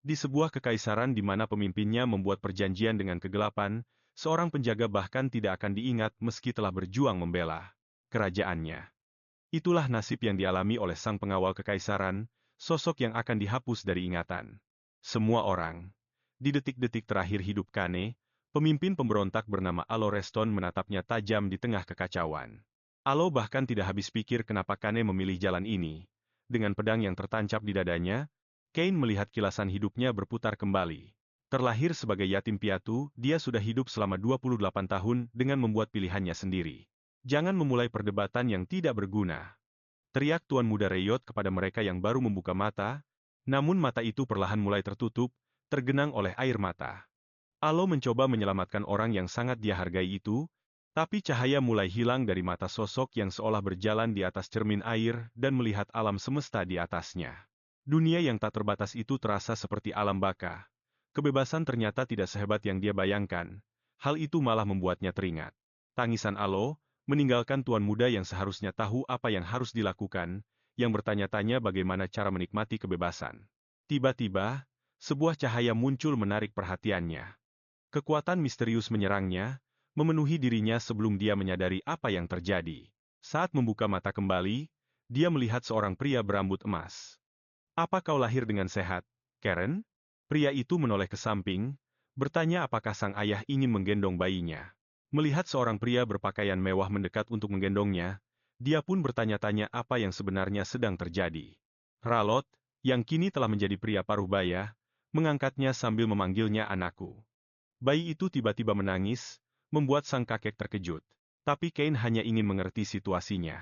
Di sebuah kekaisaran di mana pemimpinnya membuat perjanjian dengan kegelapan, seorang penjaga bahkan tidak akan diingat meski telah berjuang membela kerajaannya. Itulah nasib yang dialami oleh sang pengawal kekaisaran, sosok yang akan dihapus dari ingatan semua orang. Di detik-detik terakhir hidup Kane, pemimpin pemberontak bernama Alo Reston menatapnya tajam di tengah kekacauan. Alo bahkan tidak habis pikir kenapa Kane memilih jalan ini. Dengan pedang yang tertancap di dadanya, Kane melihat kilasan hidupnya berputar kembali. Terlahir sebagai yatim piatu, dia sudah hidup selama 28 tahun dengan membuat pilihannya sendiri. Jangan memulai perdebatan yang tidak berguna. Teriak Tuan Muda Reyot kepada mereka yang baru membuka mata, namun mata itu perlahan mulai tertutup, tergenang oleh air mata. Alo mencoba menyelamatkan orang yang sangat dia hargai itu, tapi cahaya mulai hilang dari mata sosok yang seolah berjalan di atas cermin air dan melihat alam semesta di atasnya. Dunia yang tak terbatas itu terasa seperti alam baka. Kebebasan ternyata tidak sehebat yang dia bayangkan. Hal itu malah membuatnya teringat. Tangisan Alo, meninggalkan tuan muda yang seharusnya tahu apa yang harus dilakukan, yang bertanya-tanya bagaimana cara menikmati kebebasan. Tiba-tiba, sebuah cahaya muncul menarik perhatiannya. Kekuatan misterius menyerangnya, memenuhi dirinya sebelum dia menyadari apa yang terjadi. Saat membuka mata kembali, dia melihat seorang pria berambut emas. "Apa kau lahir dengan sehat, Karen?" Pria itu menoleh ke samping, bertanya apakah sang ayah ingin menggendong bayinya. Melihat seorang pria berpakaian mewah mendekat untuk menggendongnya, dia pun bertanya-tanya apa yang sebenarnya sedang terjadi. Ralot, yang kini telah menjadi pria paruh baya, mengangkatnya sambil memanggilnya anakku. Bayi itu tiba-tiba menangis, membuat sang kakek terkejut. Tapi Kane hanya ingin mengerti situasinya.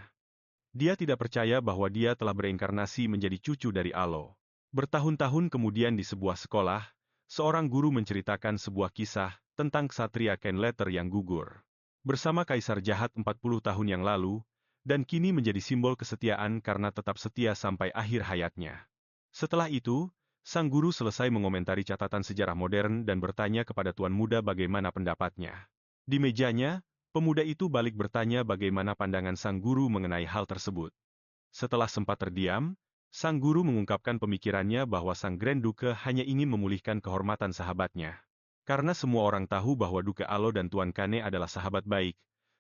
Dia tidak percaya bahwa dia telah bereinkarnasi menjadi cucu dari Alo. Bertahun-tahun kemudian di sebuah sekolah, seorang guru menceritakan sebuah kisah tentang ksatria Kenletter yang gugur bersama kaisar jahat 40 tahun yang lalu, dan kini menjadi simbol kesetiaan karena tetap setia sampai akhir hayatnya. Setelah itu, sang guru selesai mengomentari catatan sejarah modern dan bertanya kepada tuan muda bagaimana pendapatnya. Di mejanya, pemuda itu balik bertanya bagaimana pandangan sang guru mengenai hal tersebut. Setelah sempat terdiam, sang guru mengungkapkan pemikirannya bahwa sang Grand Duke hanya ingin memulihkan kehormatan sahabatnya. Karena semua orang tahu bahwa Duke Alo dan Tuan Kane adalah sahabat baik.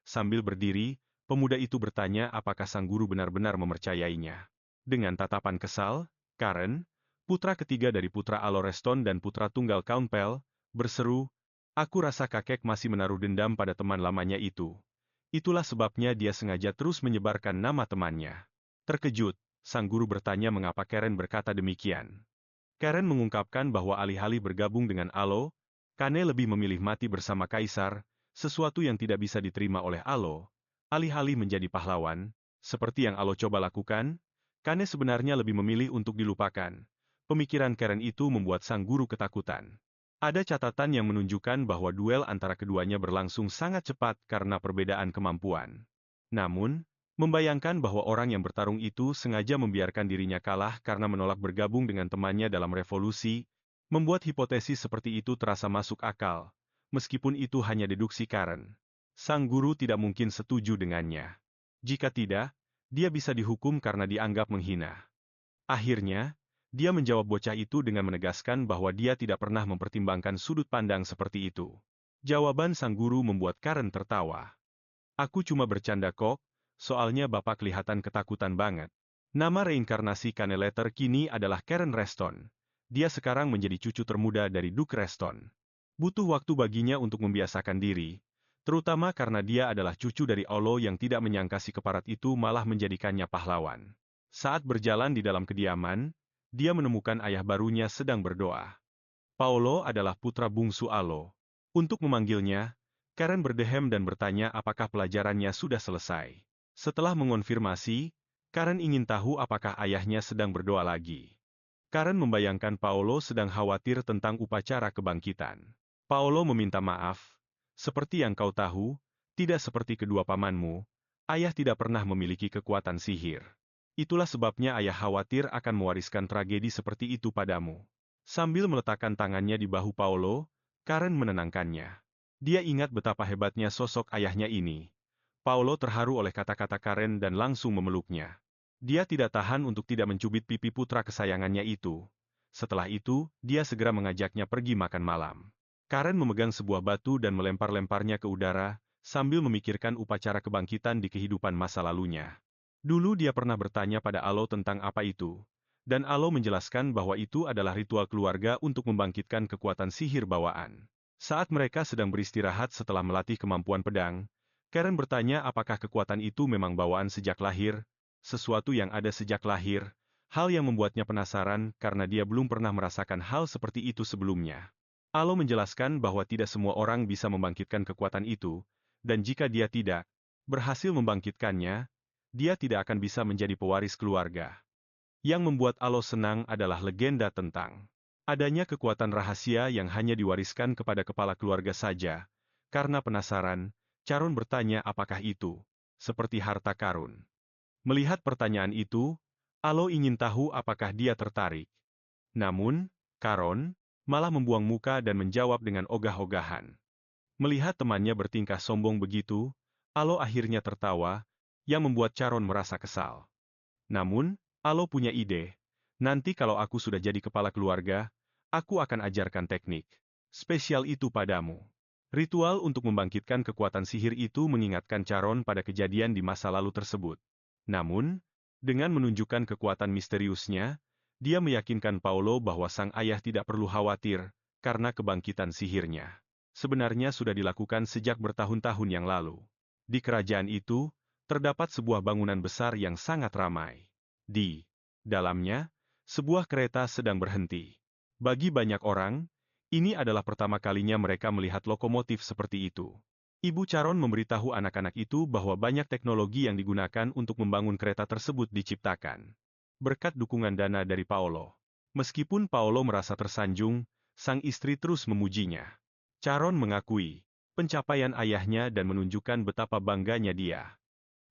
Sambil berdiri, pemuda itu bertanya apakah sang guru benar-benar mempercayainya. Dengan tatapan kesal, Karen, putra ketiga dari putra Alo Reston dan putra tunggal Count Pell, berseru, "Aku rasa kakek masih menaruh dendam pada teman lamanya itu. Itulah sebabnya dia sengaja terus menyebarkan nama temannya." Terkejut, sang guru bertanya mengapa Karen berkata demikian. Karen mengungkapkan bahwa alih-alih bergabung dengan Alo, Kane lebih memilih mati bersama Kaisar, sesuatu yang tidak bisa diterima oleh Alo. Alih-alih menjadi pahlawan, seperti yang Alo coba lakukan, Kane sebenarnya lebih memilih untuk dilupakan. Pemikiran Karen itu membuat sang guru ketakutan. Ada catatan yang menunjukkan bahwa duel antara keduanya berlangsung sangat cepat karena perbedaan kemampuan. Namun, membayangkan bahwa orang yang bertarung itu sengaja membiarkan dirinya kalah karena menolak bergabung dengan temannya dalam revolusi, membuat hipotesis seperti itu terasa masuk akal, meskipun itu hanya deduksi Karen. Sang guru tidak mungkin setuju dengannya. Jika tidak, dia bisa dihukum karena dianggap menghina. Akhirnya, dia menjawab bocah itu dengan menegaskan bahwa dia tidak pernah mempertimbangkan sudut pandang seperti itu. Jawaban sang guru membuat Karen tertawa. "Aku cuma bercanda kok, soalnya Bapak kelihatan ketakutan banget." Nama reinkarnasi Kaneletter kini adalah Karen Reston. Dia sekarang menjadi cucu termuda dari Duke Reston. Butuh waktu baginya untuk membiasakan diri, terutama karena dia adalah cucu dari Olo yang tidak menyangka si keparat itu malah menjadikannya pahlawan. Saat berjalan di dalam kediaman, dia menemukan ayah barunya sedang berdoa. Paolo adalah putra bungsu Alo. Untuk memanggilnya, Karen berdehem dan bertanya apakah pelajarannya sudah selesai. Setelah mengonfirmasi, Karen ingin tahu apakah ayahnya sedang berdoa lagi. Karen membayangkan Paolo sedang khawatir tentang upacara kebangkitan. Paolo meminta maaf, "Seperti yang kau tahu, tidak seperti kedua pamanmu, ayah tidak pernah memiliki kekuatan sihir. Itulah sebabnya ayah khawatir akan mewariskan tragedi seperti itu padamu." Sambil meletakkan tangannya di bahu Paolo, Karen menenangkannya. Dia ingat betapa hebatnya sosok ayahnya ini. Paolo terharu oleh kata-kata Karen dan langsung memeluknya. Dia tidak tahan untuk tidak mencubit pipi putra kesayangannya itu. Setelah itu, dia segera mengajaknya pergi makan malam. Karen memegang sebuah batu dan melempar-lemparnya ke udara, sambil memikirkan upacara kebangkitan di kehidupan masa lalunya. Dulu dia pernah bertanya pada Alo tentang apa itu, dan Alo menjelaskan bahwa itu adalah ritual keluarga untuk membangkitkan kekuatan sihir bawaan. Saat mereka sedang beristirahat setelah melatih kemampuan pedang, Karen bertanya apakah kekuatan itu memang bawaan sejak lahir, sesuatu yang ada sejak lahir, hal yang membuatnya penasaran karena dia belum pernah merasakan hal seperti itu sebelumnya. Alo menjelaskan bahwa tidak semua orang bisa membangkitkan kekuatan itu, dan jika dia tidak berhasil membangkitkannya, dia tidak akan bisa menjadi pewaris keluarga. Yang membuat Alo senang adalah legenda tentang adanya kekuatan rahasia yang hanya diwariskan kepada kepala keluarga saja. Karena penasaran, Charon bertanya apakah itu seperti harta karun. Melihat pertanyaan itu, Alo ingin tahu apakah dia tertarik. Namun, Charon malah membuang muka dan menjawab dengan ogah-ogahan. Melihat temannya bertingkah sombong begitu, Alo akhirnya tertawa, yang membuat Charon merasa kesal. Namun, Alo punya ide. Nanti kalau aku sudah jadi kepala keluarga, aku akan ajarkan teknik spesial itu padamu. Ritual untuk membangkitkan kekuatan sihir itu mengingatkan Charon pada kejadian di masa lalu tersebut. Namun, dengan menunjukkan kekuatan misteriusnya, dia meyakinkan Paulo bahwa sang ayah tidak perlu khawatir, karena kebangkitan sihirnya sebenarnya sudah dilakukan sejak bertahun-tahun yang lalu. Di kerajaan itu, terdapat sebuah bangunan besar yang sangat ramai. Di dalamnya, sebuah kereta sedang berhenti. Bagi banyak orang, ini adalah pertama kalinya mereka melihat lokomotif seperti itu. Ibu Charon memberitahu anak-anak itu bahwa banyak teknologi yang digunakan untuk membangun kereta tersebut diciptakan berkat dukungan dana dari Paolo. Meskipun Paolo merasa tersanjung, sang istri terus memujinya. Charon mengakui pencapaian ayahnya dan menunjukkan betapa bangganya dia.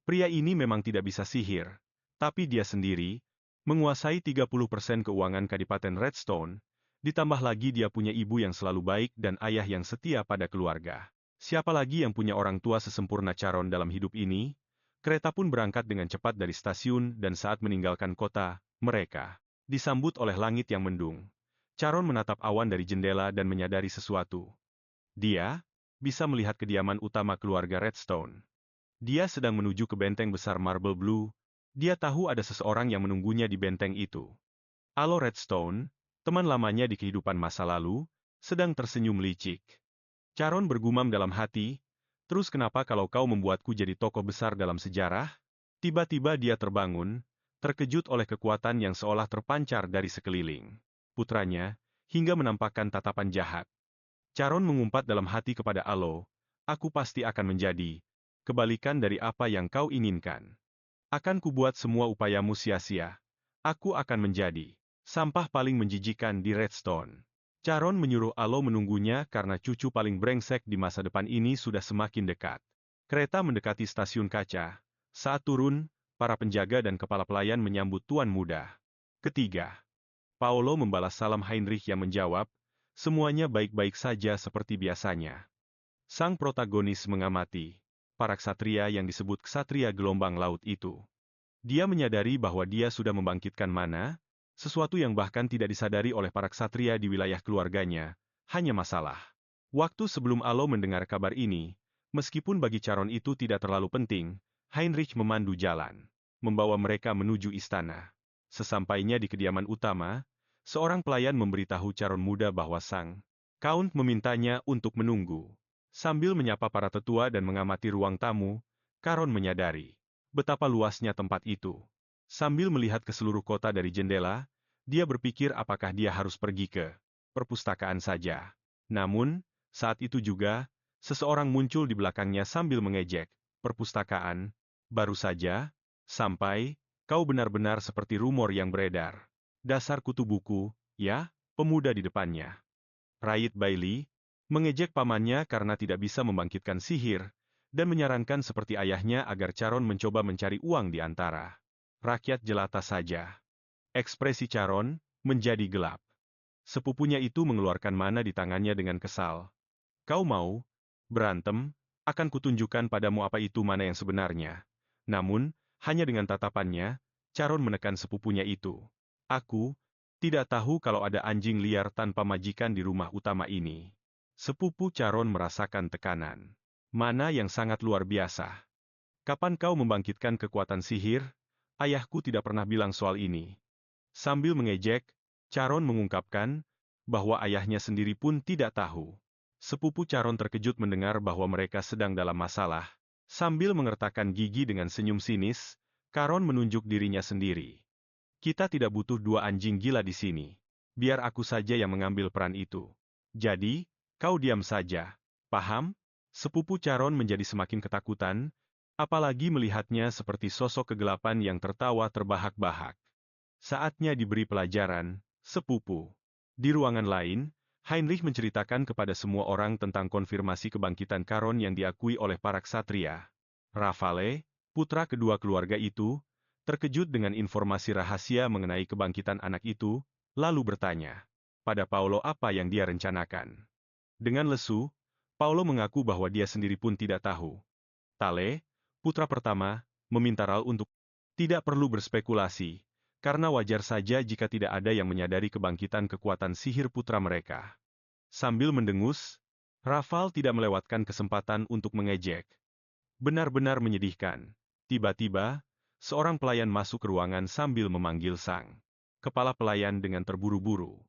Pria ini memang tidak bisa sihir, tapi dia sendiri menguasai 30% keuangan Kadipaten Redstone, ditambah lagi dia punya ibu yang selalu baik dan ayah yang setia pada keluarga. Siapa lagi yang punya orang tua sesempurna Charon dalam hidup ini? Kereta pun berangkat dengan cepat dari stasiun dan saat meninggalkan kota, mereka disambut oleh langit yang mendung. Charon menatap awan dari jendela dan menyadari sesuatu. Dia bisa melihat kediaman utama keluarga Redstone. Dia sedang menuju ke benteng besar Marble Blue. Dia tahu ada seseorang yang menunggunya di benteng itu. Alo Redstone, teman lamanya di kehidupan masa lalu, sedang tersenyum licik. Charon bergumam dalam hati, terus kenapa kalau kau membuatku jadi tokoh besar dalam sejarah? Tiba-tiba dia terbangun, terkejut oleh kekuatan yang seolah terpancar dari sekeliling putranya, hingga menampakkan tatapan jahat. Charon mengumpat dalam hati kepada Alo, aku pasti akan menjadi kebalikan dari apa yang kau inginkan. Akan kubuat semua upayamu sia-sia. Aku akan menjadi sampah paling menjijikan di Redstone. Charon menyuruh Alo menunggunya karena cucu paling brengsek di masa depan ini sudah semakin dekat. Kereta mendekati stasiun kaca. Saat turun, para penjaga dan kepala pelayan menyambut tuan muda. Ketiga, Paolo membalas salam Heinrich yang menjawab, semuanya baik-baik saja seperti biasanya. Sang protagonis mengamati para ksatria yang disebut ksatria gelombang laut itu. Dia menyadari bahwa dia sudah membangkitkan mana, sesuatu yang bahkan tidak disadari oleh para ksatria di wilayah keluarganya, hanya masalah. Waktu sebelum Alo mendengar kabar ini, meskipun bagi Charon itu tidak terlalu penting, Heinrich memandu jalan, membawa mereka menuju istana. Sesampainya di kediaman utama, seorang pelayan memberitahu Charon muda bahwa sang Count memintanya untuk menunggu. Sambil menyapa para tetua dan mengamati ruang tamu, Charon menyadari betapa luasnya tempat itu. Sambil melihat ke seluruh kota dari jendela, dia berpikir apakah dia harus pergi ke perpustakaan saja. Namun, saat itu juga, seseorang muncul di belakangnya sambil mengejek, perpustakaan, baru saja, sampai, kau benar-benar seperti rumor yang beredar. Dasar kutu buku, ya, pemuda di depannya. Raid Bailey, mengejek pamannya karena tidak bisa membangkitkan sihir, dan menyarankan seperti ayahnya agar Charon mencoba mencari uang di antara rakyat jelata saja. Ekspresi Charon menjadi gelap. Sepupunya itu mengeluarkan mana di tangannya dengan kesal. Kau mau berantem? Akan kutunjukkan padamu apa itu mana yang sebenarnya. Namun, hanya dengan tatapannya, Charon menekan sepupunya itu. Aku Tidak tahu kalau ada anjing liar tanpa majikan di rumah utama ini. Sepupu Charon merasakan tekanan. Mana yang sangat luar biasa. Kapan kau membangkitkan kekuatan sihir? Ayahku tidak pernah bilang soal ini. Sambil mengejek, Charon mengungkapkan bahwa ayahnya sendiri pun tidak tahu. Sepupu Charon terkejut mendengar bahwa mereka sedang dalam masalah. Sambil mengertakkan gigi dengan senyum sinis, Charon menunjuk dirinya sendiri. Kita tidak butuh dua anjing gila di sini. Biar aku saja yang mengambil peran itu. Jadi, kau diam saja. Paham? Sepupu Charon menjadi semakin ketakutan, apalagi melihatnya seperti sosok kegelapan yang tertawa terbahak-bahak. Saatnya diberi pelajaran, sepupu. Di ruangan lain, Heinrich menceritakan kepada semua orang tentang konfirmasi kebangkitan Charon yang diakui oleh para ksatria. Rafale, putra kedua keluarga itu, terkejut dengan informasi rahasia mengenai kebangkitan anak itu, lalu bertanya pada Paolo apa yang dia rencanakan. Dengan lesu, Paolo mengaku bahwa dia sendiri pun tidak tahu. Tale, putra pertama, meminta Raul untuk tidak perlu berspekulasi, karena wajar saja jika tidak ada yang menyadari kebangkitan kekuatan sihir putra mereka. Sambil mendengus, Rafael tidak melewatkan kesempatan untuk mengejek. Benar-benar menyedihkan. Tiba-tiba, seorang pelayan masuk ke ruangan sambil memanggil sang kepala pelayan dengan terburu-buru.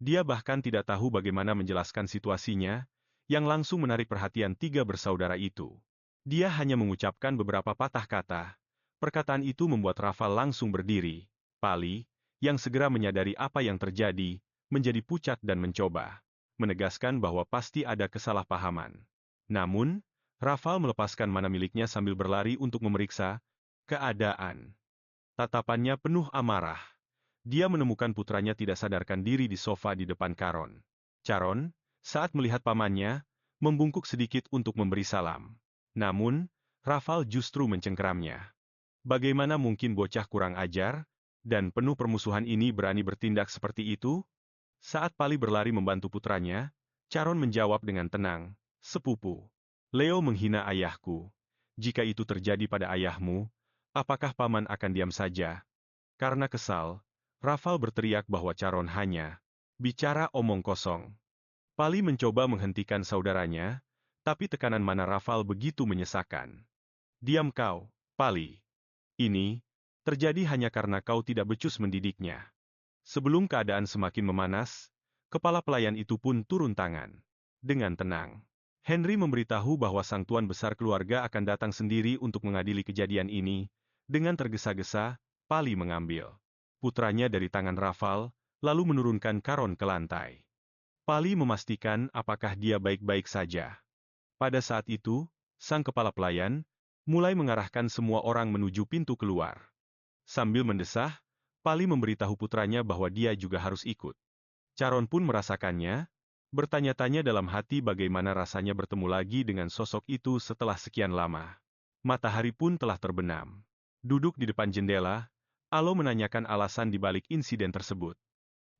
Dia bahkan tidak tahu bagaimana menjelaskan situasinya, yang langsung menarik perhatian tiga bersaudara itu. Dia hanya mengucapkan beberapa patah kata. Perkataan itu membuat Rafael langsung berdiri. Pali, yang segera menyadari apa yang terjadi, menjadi pucat dan mencoba menegaskan bahwa pasti ada kesalahpahaman. Namun, Rafael melepaskan mana miliknya sambil berlari untuk memeriksa keadaan. Tatapannya penuh amarah. Dia menemukan putranya tidak sadarkan diri di sofa di depan Charon. Charon, saat melihat pamannya, membungkuk sedikit untuk memberi salam. Namun, Rafael justru mencengkeramnya. Bagaimana mungkin bocah kurang ajar, dan penuh permusuhan ini berani bertindak seperti itu? Saat Pali berlari membantu putranya, Charon menjawab dengan tenang, "Sepupu, Leo menghina ayahku. Jika itu terjadi pada ayahmu, apakah paman akan diam saja?" Karena kesal, Rafael berteriak bahwa Charon hanya bicara omong kosong. Pali mencoba menghentikan saudaranya, tapi tekanan mana Rafael begitu menyesakan. "Diam kau, Pali. Ini terjadi hanya karena kau tidak becus mendidiknya." Sebelum keadaan semakin memanas, kepala pelayan itu pun turun tangan. Dengan tenang, Henry memberitahu bahwa sang tuan besar keluarga akan datang sendiri untuk mengadili kejadian ini. Dengan tergesa-gesa, Pali mengambil putranya dari tangan Rafael, lalu menurunkan Charon ke lantai. Pali memastikan apakah dia baik-baik saja. Pada saat itu, sang kepala pelayan mulai mengarahkan semua orang menuju pintu keluar. Sambil mendesah, Pali memberitahu putranya bahwa dia juga harus ikut. Charon pun merasakannya, bertanya-tanya dalam hati bagaimana rasanya bertemu lagi dengan sosok itu setelah sekian lama. Matahari pun telah terbenam. Duduk di depan jendela, Alo menanyakan alasan di balik insiden tersebut.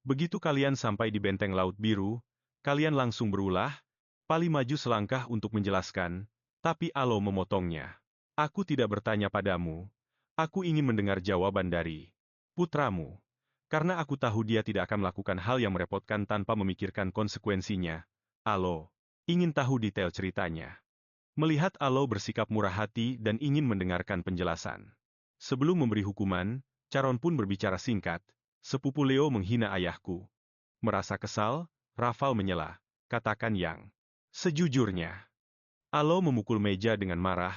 Begitu kalian sampai di benteng Laut Biru, kalian langsung berulah. Pali maju selangkah untuk menjelaskan, tapi Alo memotongnya. Aku tidak bertanya padamu. Aku ingin mendengar jawaban dari putramu. Karena aku tahu dia tidak akan melakukan hal yang merepotkan tanpa memikirkan konsekuensinya. Alo ingin tahu detail ceritanya. Melihat Alo bersikap murah hati dan ingin mendengarkan penjelasan. Sebelum memberi hukuman, Charon pun berbicara singkat. Sepupu Leo menghina ayahku. Merasa kesal, Rafael menyela. Katakan yang sejujurnya. Alo memukul meja dengan marah,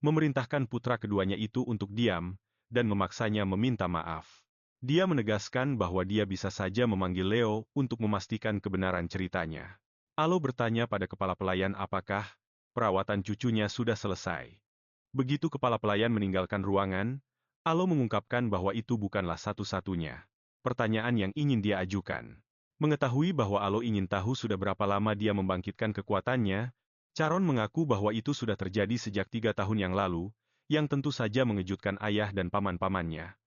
memerintahkan putra keduanya itu untuk diam, dan memaksanya meminta maaf. Dia menegaskan bahwa dia bisa saja memanggil Leo untuk memastikan kebenaran ceritanya. Alo bertanya pada kepala pelayan apakah perawatan cucunya sudah selesai. Begitu kepala pelayan meninggalkan ruangan, Alo mengungkapkan bahwa itu bukanlah satu-satunya pertanyaan yang ingin dia ajukan. Mengetahui bahwa Alo ingin tahu sudah berapa lama dia membangkitkan kekuatannya, Charon mengaku bahwa itu sudah terjadi sejak 3 tahun yang lalu, yang tentu saja mengejutkan ayah dan paman-pamannya.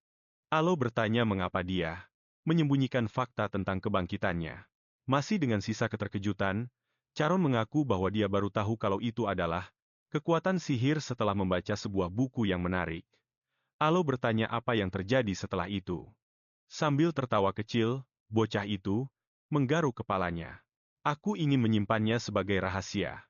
Alo bertanya mengapa dia menyembunyikan fakta tentang kebangkitannya. Masih dengan sisa keterkejutan, Charon mengaku bahwa dia baru tahu kalau itu adalah kekuatan sihir setelah membaca sebuah buku yang menarik. Alo bertanya apa yang terjadi setelah itu. Sambil tertawa kecil, bocah itu menggaruk kepalanya. Aku ingin menyimpannya sebagai rahasia.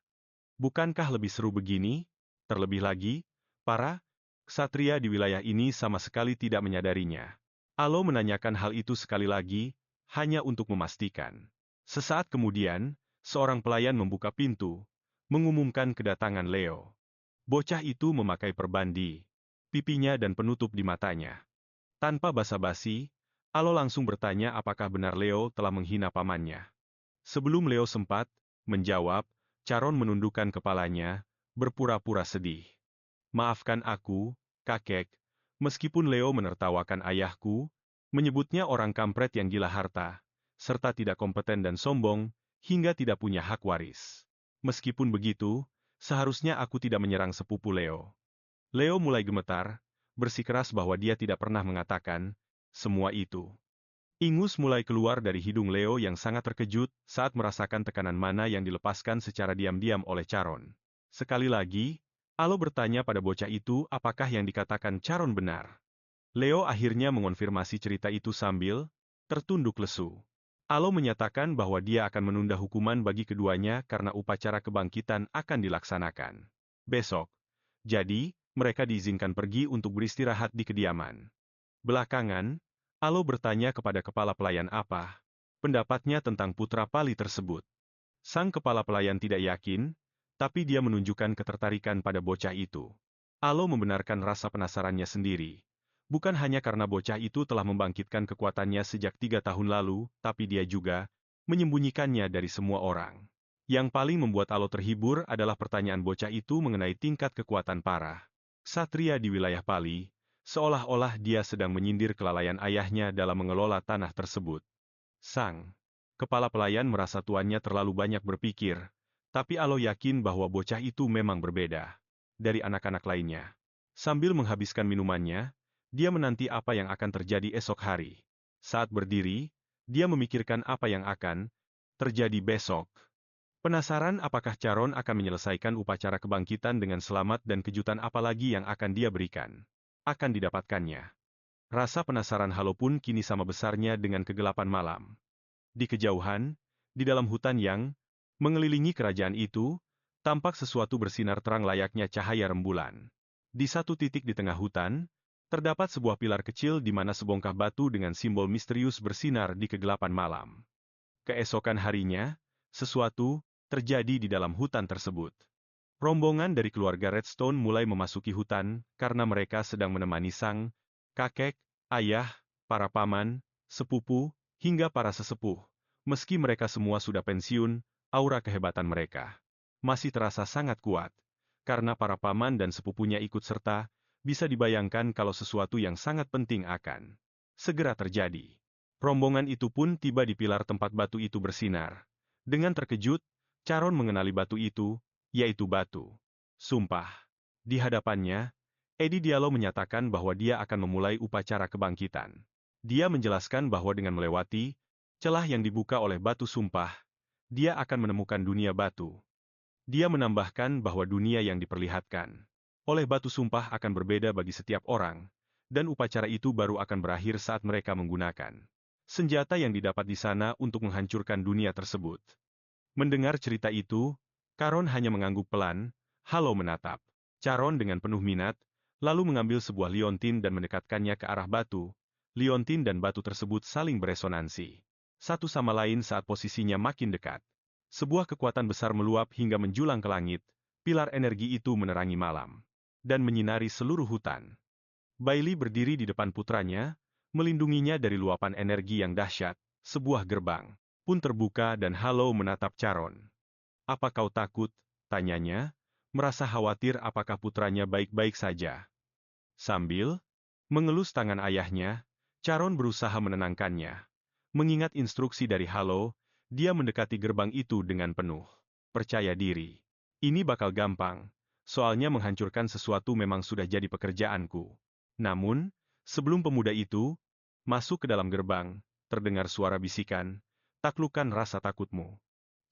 Bukankah lebih seru begini? Terlebih lagi, para ksatria di wilayah ini sama sekali tidak menyadarinya. Alo menanyakan hal itu sekali lagi, hanya untuk memastikan. Sesaat kemudian, seorang pelayan membuka pintu, mengumumkan kedatangan Leo. Bocah itu memakai perbandi, pipinya dan penutup di matanya. Tanpa basa-basi, Alo langsung bertanya apakah benar Leo telah menghina pamannya. Sebelum Leo sempat menjawab, Charon menundukkan kepalanya, berpura-pura sedih. Maafkan aku, kakek, meskipun Leo menertawakan ayahku, menyebutnya orang kampret yang gila harta, serta tidak kompeten dan sombong, hingga tidak punya hak waris. Meskipun begitu, seharusnya aku tidak menyerang sepupu Leo. Leo mulai gemetar, bersikeras bahwa dia tidak pernah mengatakan semua itu. Ingus mulai keluar dari hidung Leo yang sangat terkejut saat merasakan tekanan mana yang dilepaskan secara diam-diam oleh Charon. Sekali lagi, Alo bertanya pada bocah itu apakah yang dikatakan Charon benar. Leo akhirnya mengonfirmasi cerita itu sambil tertunduk lesu. Alo menyatakan bahwa dia akan menunda hukuman bagi keduanya karena upacara kebangkitan akan dilaksanakan besok. Jadi, mereka diizinkan pergi untuk beristirahat di kediaman. Belakangan, Alo bertanya kepada kepala pelayan apa pendapatnya tentang putra Pali tersebut. Sang kepala pelayan tidak yakin, tapi dia menunjukkan ketertarikan pada bocah itu. Alo membenarkan rasa penasarannya sendiri. Bukan hanya karena bocah itu telah membangkitkan kekuatannya sejak 3 tahun lalu, tapi dia juga menyembunyikannya dari semua orang. Yang paling membuat Alo terhibur adalah pertanyaan bocah itu mengenai tingkat kekuatan para ksatria di wilayah Pali, seolah-olah dia sedang menyindir kelalaian ayahnya dalam mengelola tanah tersebut. Sang kepala pelayan merasa tuannya terlalu banyak berpikir, tapi Alo yakin bahwa bocah itu memang berbeda dari anak-anak lainnya. Sambil menghabiskan minumannya, dia menanti apa yang akan terjadi esok hari. Saat berdiri, dia memikirkan apa yang akan terjadi besok. Penasaran apakah Charon akan menyelesaikan upacara kebangkitan dengan selamat dan kejutan apa lagi yang akan dia berikan. Akan didapatkannya. Rasa penasaran Halo pun kini sama besarnya dengan kegelapan malam. Di kejauhan, di dalam hutan yang mengelilingi kerajaan itu, tampak sesuatu bersinar terang layaknya cahaya rembulan. Di satu titik di tengah hutan, terdapat sebuah pilar kecil di mana sebongkah batu dengan simbol misterius bersinar di kegelapan malam. Keesokan harinya, sesuatu terjadi di dalam hutan tersebut. Rombongan dari keluarga Redstone mulai memasuki hutan karena mereka sedang menemani sang kakek, ayah, para paman, sepupu, hingga para sesepuh. Meski mereka semua sudah pensiun, aura kehebatan mereka masih terasa sangat kuat. Karena para paman dan sepupunya ikut serta, bisa dibayangkan kalau sesuatu yang sangat penting akan segera terjadi. Rombongan itu pun tiba di pilar tempat batu itu bersinar. Dengan terkejut, Charon mengenali batu itu, yaitu batu sumpah. Di hadapannya, Edi Diallo menyatakan bahwa dia akan memulai upacara kebangkitan. Dia menjelaskan bahwa dengan melewati celah yang dibuka oleh batu sumpah, dia akan menemukan dunia batu. Dia menambahkan bahwa dunia yang diperlihatkan oleh batu sumpah akan berbeda bagi setiap orang, dan upacara itu baru akan berakhir saat mereka menggunakan senjata yang didapat di sana untuk menghancurkan dunia tersebut. Mendengar cerita itu, Charon hanya mengangguk pelan, Halo menatap Charon dengan penuh minat, lalu mengambil sebuah liontin dan mendekatkannya ke arah batu. Liontin dan batu tersebut saling beresonansi satu sama lain saat posisinya makin dekat. Sebuah kekuatan besar meluap hingga menjulang ke langit, pilar energi itu menerangi malam dan menyinari seluruh hutan. Bailey berdiri di depan putranya, melindunginya dari luapan energi yang dahsyat. Sebuah gerbang pun terbuka dan Halo menatap Charon. Apa kau takut? Tanyanya, merasa khawatir apakah putranya baik-baik saja. Sambil mengelus tangan ayahnya, Charon berusaha menenangkannya. Mengingat instruksi dari Halo, dia mendekati gerbang itu dengan penuh percaya diri. Ini bakal gampang, soalnya menghancurkan sesuatu memang sudah jadi pekerjaanku. Namun, sebelum pemuda itu masuk ke dalam gerbang, terdengar suara bisikan, taklukkan rasa takutmu.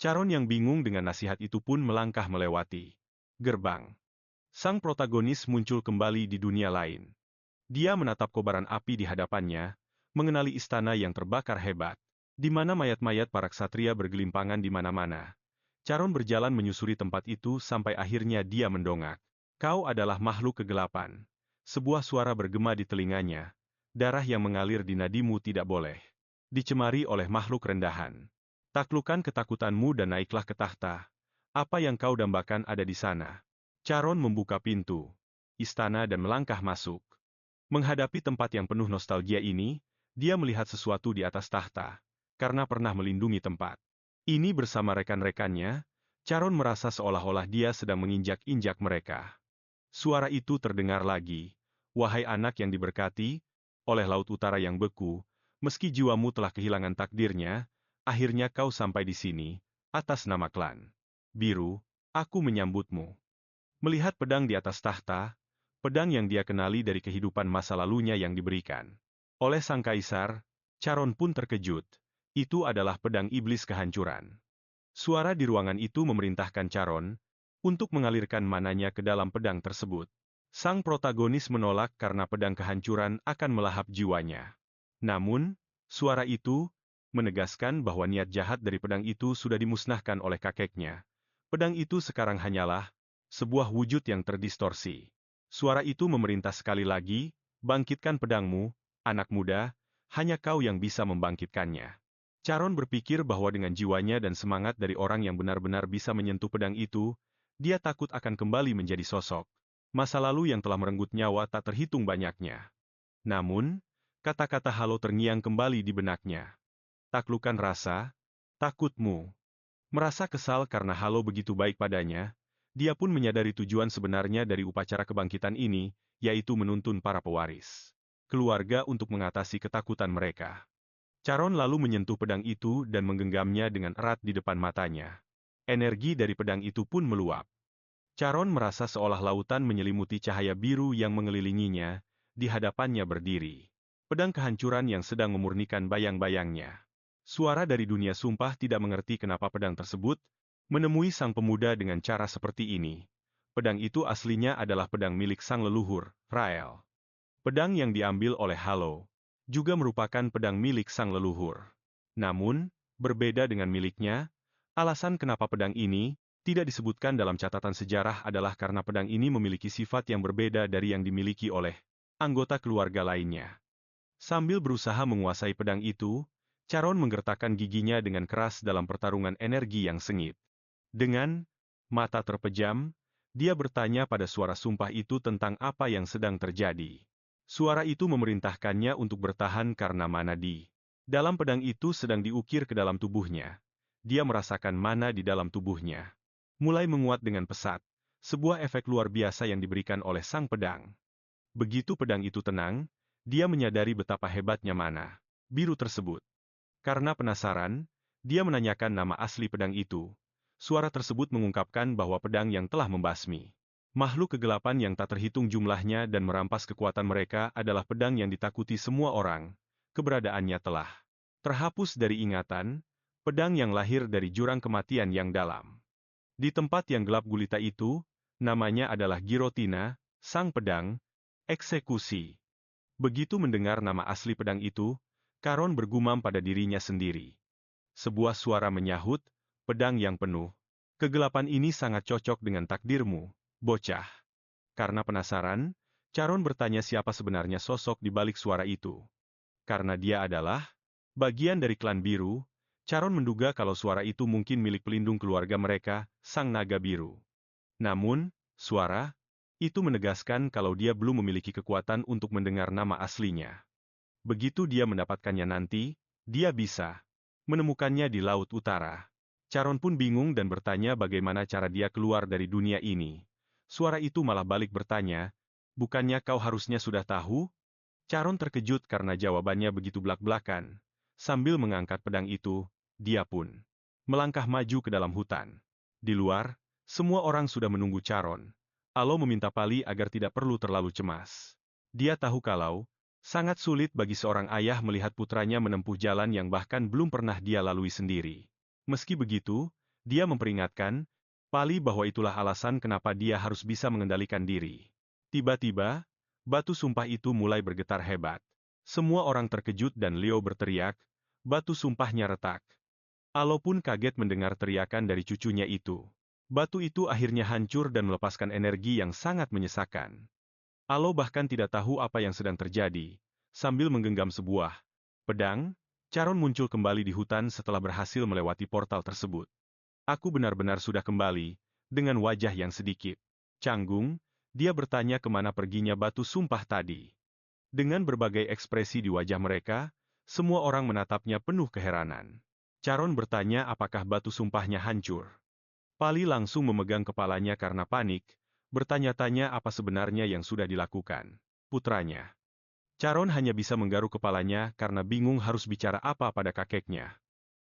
Charon yang bingung dengan nasihat itu pun melangkah melewati gerbang. Sang protagonis muncul kembali di dunia lain. Dia menatap kobaran api di hadapannya, mengenali istana yang terbakar hebat, di mana mayat-mayat para ksatria bergelimpangan di mana-mana. Charon berjalan menyusuri tempat itu sampai akhirnya dia mendongak. Kau adalah makhluk kegelapan. Sebuah suara bergema di telinganya. Darah yang mengalir di nadimu tidak boleh dicemari oleh makhluk rendahan. Taklukkan ketakutanmu dan naiklah ke tahta. Apa yang kau dambakan ada di sana. Charon membuka pintu istana dan melangkah masuk. Menghadapi tempat yang penuh nostalgia ini, dia melihat sesuatu di atas tahta, karena pernah melindungi tempat ini bersama rekan-rekannya. Charon merasa seolah-olah dia sedang menginjak-injak mereka. Suara itu terdengar lagi. Wahai anak yang diberkati oleh Laut Utara yang beku, meski jiwamu telah kehilangan takdirnya, akhirnya kau sampai di sini, atas nama klan Biru, aku menyambutmu. Melihat pedang di atas tahta, pedang yang dia kenali dari kehidupan masa lalunya yang diberikan oleh sang kaisar, Charon pun terkejut. Itu adalah pedang iblis kehancuran. Suara di ruangan itu memerintahkan Charon untuk mengalirkan mananya ke dalam pedang tersebut. Sang protagonis menolak karena pedang kehancuran akan melahap jiwanya. Namun, suara itu menegaskan bahwa niat jahat dari pedang itu sudah dimusnahkan oleh kakeknya. Pedang itu sekarang hanyalah sebuah wujud yang terdistorsi. Suara itu memerintah sekali lagi, bangkitkan pedangmu, anak muda, hanya kau yang bisa membangkitkannya. Charon berpikir bahwa dengan jiwanya dan semangat dari orang yang benar-benar bisa menyentuh pedang itu, dia takut akan kembali menjadi sosok masa lalu yang telah merenggut nyawa tak terhitung banyaknya. Namun, kata-kata Halo terngiang kembali di benaknya. Taklukkan rasa takutmu. Merasa kesal karena Halo begitu baik padanya, dia pun menyadari tujuan sebenarnya dari upacara kebangkitan ini, yaitu menuntun para pewaris keluarga untuk mengatasi ketakutan mereka. Charon lalu menyentuh pedang itu dan menggenggamnya dengan erat di depan matanya. Energi dari pedang itu pun meluap. Charon merasa seolah lautan menyelimuti cahaya biru yang mengelilinginya, di hadapannya berdiri pedang kehancuran yang sedang memurnikan bayang-bayangnya. Suara dari dunia sumpah tidak mengerti kenapa pedang tersebut menemui sang pemuda dengan cara seperti ini. Pedang itu aslinya adalah pedang milik sang leluhur, Rael. Pedang yang diambil oleh Halo juga merupakan pedang milik sang leluhur. Namun, berbeda dengan miliknya, alasan kenapa pedang ini tidak disebutkan dalam catatan sejarah adalah karena pedang ini memiliki sifat yang berbeda dari yang dimiliki oleh anggota keluarga lainnya. Sambil berusaha menguasai pedang itu, Charon menggertakkan giginya dengan keras dalam pertarungan energi yang sengit. Dengan mata terpejam, dia bertanya pada suara sumpah itu tentang apa yang sedang terjadi. Suara itu memerintahkannya untuk bertahan karena mana di dalam pedang itu sedang diukir ke dalam tubuhnya. Dia merasakan mana di dalam tubuhnya mulai menguat dengan pesat, sebuah efek luar biasa yang diberikan oleh sang pedang. Begitu pedang itu tenang, dia menyadari betapa hebatnya mana biru tersebut. Karena penasaran, dia menanyakan nama asli pedang itu. Suara tersebut mengungkapkan bahwa pedang yang telah membasmi makhluk kegelapan yang tak terhitung jumlahnya dan merampas kekuatan mereka adalah pedang yang ditakuti semua orang. Keberadaannya telah terhapus dari ingatan, pedang yang lahir dari jurang kematian yang dalam. Di tempat yang gelap gulita itu, namanya adalah Girotina, sang pedang eksekusi. Begitu mendengar nama asli pedang itu, Charon bergumam pada dirinya sendiri. Sebuah suara menyahut, pedang yang penuh kegelapan ini sangat cocok dengan takdirmu, bocah. Karena penasaran, Charon bertanya siapa sebenarnya sosok di balik suara itu. Karena dia adalah bagian dari klan biru, Charon menduga kalau suara itu mungkin milik pelindung keluarga mereka, sang naga biru. Namun, suara itu menegaskan kalau dia belum memiliki kekuatan untuk mendengar nama aslinya. Begitu dia mendapatkannya nanti, dia bisa menemukannya di Laut Utara. Charon pun bingung dan bertanya bagaimana cara dia keluar dari dunia ini. Suara itu malah balik bertanya, bukannya kau harusnya sudah tahu? Charon terkejut karena jawabannya begitu belak-belakan. Sambil mengangkat pedang itu, dia pun melangkah maju ke dalam hutan. Di luar, semua orang sudah menunggu Charon. Alo meminta Pali agar tidak perlu terlalu cemas. Dia tahu kalau sangat sulit bagi seorang ayah melihat putranya menempuh jalan yang bahkan belum pernah dia lalui sendiri. Meski begitu, dia memperingatkan Pali bahwa itulah alasan kenapa dia harus bisa mengendalikan diri. Tiba-tiba, batu sumpah itu mulai bergetar hebat. Semua orang terkejut dan Leo berteriak, batu sumpahnya retak. Alo pun kaget mendengar teriakan dari cucunya itu. Batu itu akhirnya hancur dan melepaskan energi yang sangat menyesakan. Alo bahkan tidak tahu apa yang sedang terjadi. Sambil menggenggam sebuah pedang, Charon muncul kembali di hutan setelah berhasil melewati portal tersebut. Aku benar-benar sudah kembali, dengan wajah yang sedikit canggung, dia bertanya kemana perginya batu sumpah tadi. Dengan berbagai ekspresi di wajah mereka, semua orang menatapnya penuh keheranan. Charon bertanya apakah batu sumpahnya hancur. Pali langsung memegang kepalanya karena panik, bertanya-tanya apa sebenarnya yang sudah dilakukan putranya. Charon hanya bisa menggaruk kepalanya karena bingung harus bicara apa pada kakeknya.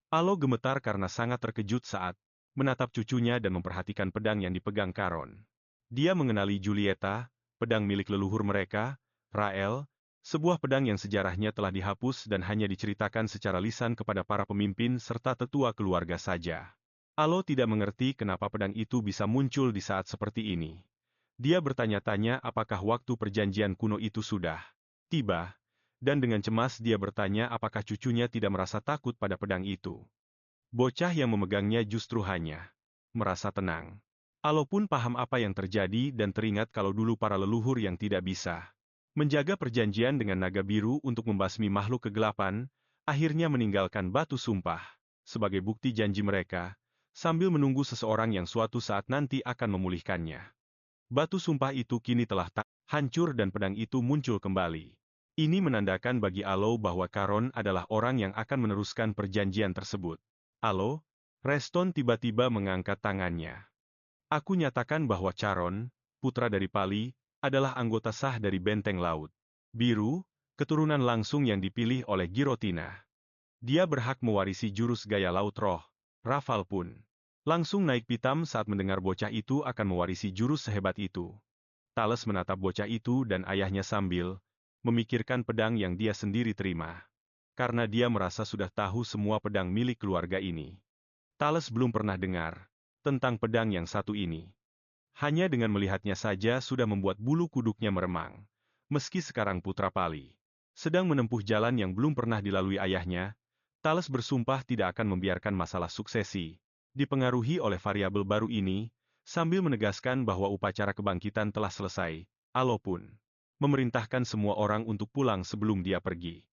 Alo gemetar karena sangat terkejut saat menatap cucunya dan memperhatikan pedang yang dipegang Charon. Dia mengenali Julieta, pedang milik leluhur mereka, Rael, sebuah pedang yang sejarahnya telah dihapus dan hanya diceritakan secara lisan kepada para pemimpin serta tetua keluarga saja. Alo tidak mengerti kenapa pedang itu bisa muncul di saat seperti ini. Dia bertanya-tanya apakah waktu perjanjian kuno itu sudah tiba, dan dengan cemas dia bertanya apakah cucunya tidak merasa takut pada pedang itu. Bocah yang memegangnya justru hanya merasa tenang. Alo pun paham apa yang terjadi dan teringat kalau dulu para leluhur yang tidak bisa menjaga perjanjian dengan naga biru untuk membasmi makhluk kegelapan, akhirnya meninggalkan batu sumpah sebagai bukti janji mereka, sambil menunggu seseorang yang suatu saat nanti akan memulihkannya. Batu sumpah itu kini telah tak hancur dan pedang itu muncul kembali. Ini menandakan bagi Alo bahwa Charon adalah orang yang akan meneruskan perjanjian tersebut. Alo, Reston tiba-tiba mengangkat tangannya. Aku nyatakan bahwa Charon, putra dari Pali, adalah anggota sah dari Benteng Laut Biru, keturunan langsung yang dipilih oleh Girotina. Dia berhak mewarisi jurus gaya laut roh. Rafal pun langsung naik pitam saat mendengar bocah itu akan mewarisi jurus sehebat itu. Thales menatap bocah itu dan ayahnya sambil memikirkan pedang yang dia sendiri terima. Karena dia merasa sudah tahu semua pedang milik keluarga ini. Thales belum pernah dengar tentang pedang yang satu ini. Hanya dengan melihatnya saja sudah membuat bulu kuduknya meremang. Meski sekarang putra Pali sedang menempuh jalan yang belum pernah dilalui ayahnya, Thales bersumpah tidak akan membiarkan masalah suksesi dipengaruhi oleh variabel baru ini, sambil menegaskan bahwa upacara kebangkitan telah selesai, Alo pun memerintahkan semua orang untuk pulang sebelum dia pergi.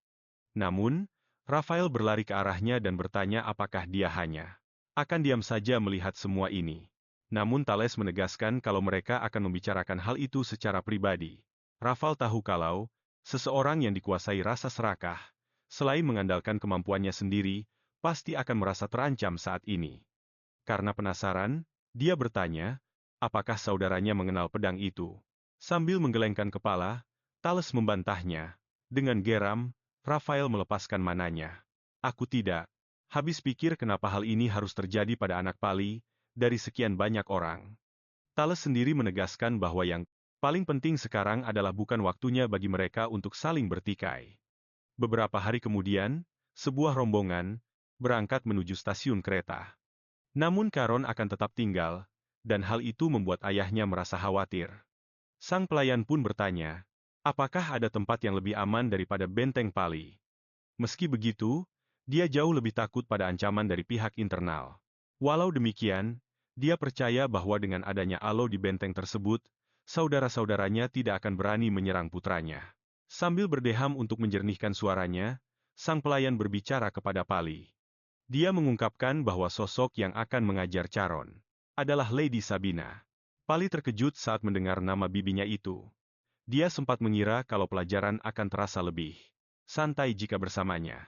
Namun, Rafael berlari ke arahnya dan bertanya apakah dia hanya akan diam saja melihat semua ini. Namun Thales menegaskan kalau mereka akan membicarakan hal itu secara pribadi. Rafael tahu kalau seseorang yang dikuasai rasa serakah, selain mengandalkan kemampuannya sendiri, pasti akan merasa terancam saat ini. Karena penasaran, dia bertanya, apakah saudaranya mengenal pedang itu? Sambil menggelengkan kepala, Thales membantahnya. Dengan geram, Rafael melepaskan mananya. Aku tidak. Habis pikir kenapa hal ini harus terjadi pada anak Pali, dari sekian banyak orang. Thales sendiri menegaskan bahwa yang paling penting sekarang adalah bukan waktunya bagi mereka untuk saling bertikai. Beberapa hari kemudian, sebuah rombongan berangkat menuju stasiun kereta. Namun Charon akan tetap tinggal, dan hal itu membuat ayahnya merasa khawatir. Sang pelayan pun bertanya, apakah ada tempat yang lebih aman daripada benteng Pali? Meski begitu, dia jauh lebih takut pada ancaman dari pihak internal. Walau demikian, dia percaya bahwa dengan adanya Alo di benteng tersebut, saudara-saudaranya tidak akan berani menyerang putranya. Sambil berdeham untuk menjernihkan suaranya, sang pelayan berbicara kepada Pali. Dia mengungkapkan bahwa sosok yang akan mengajar Charon adalah Lady Sabina. Pali terkejut saat mendengar nama bibinya itu. Dia sempat mengira kalau pelajaran akan terasa lebih santai jika bersamanya.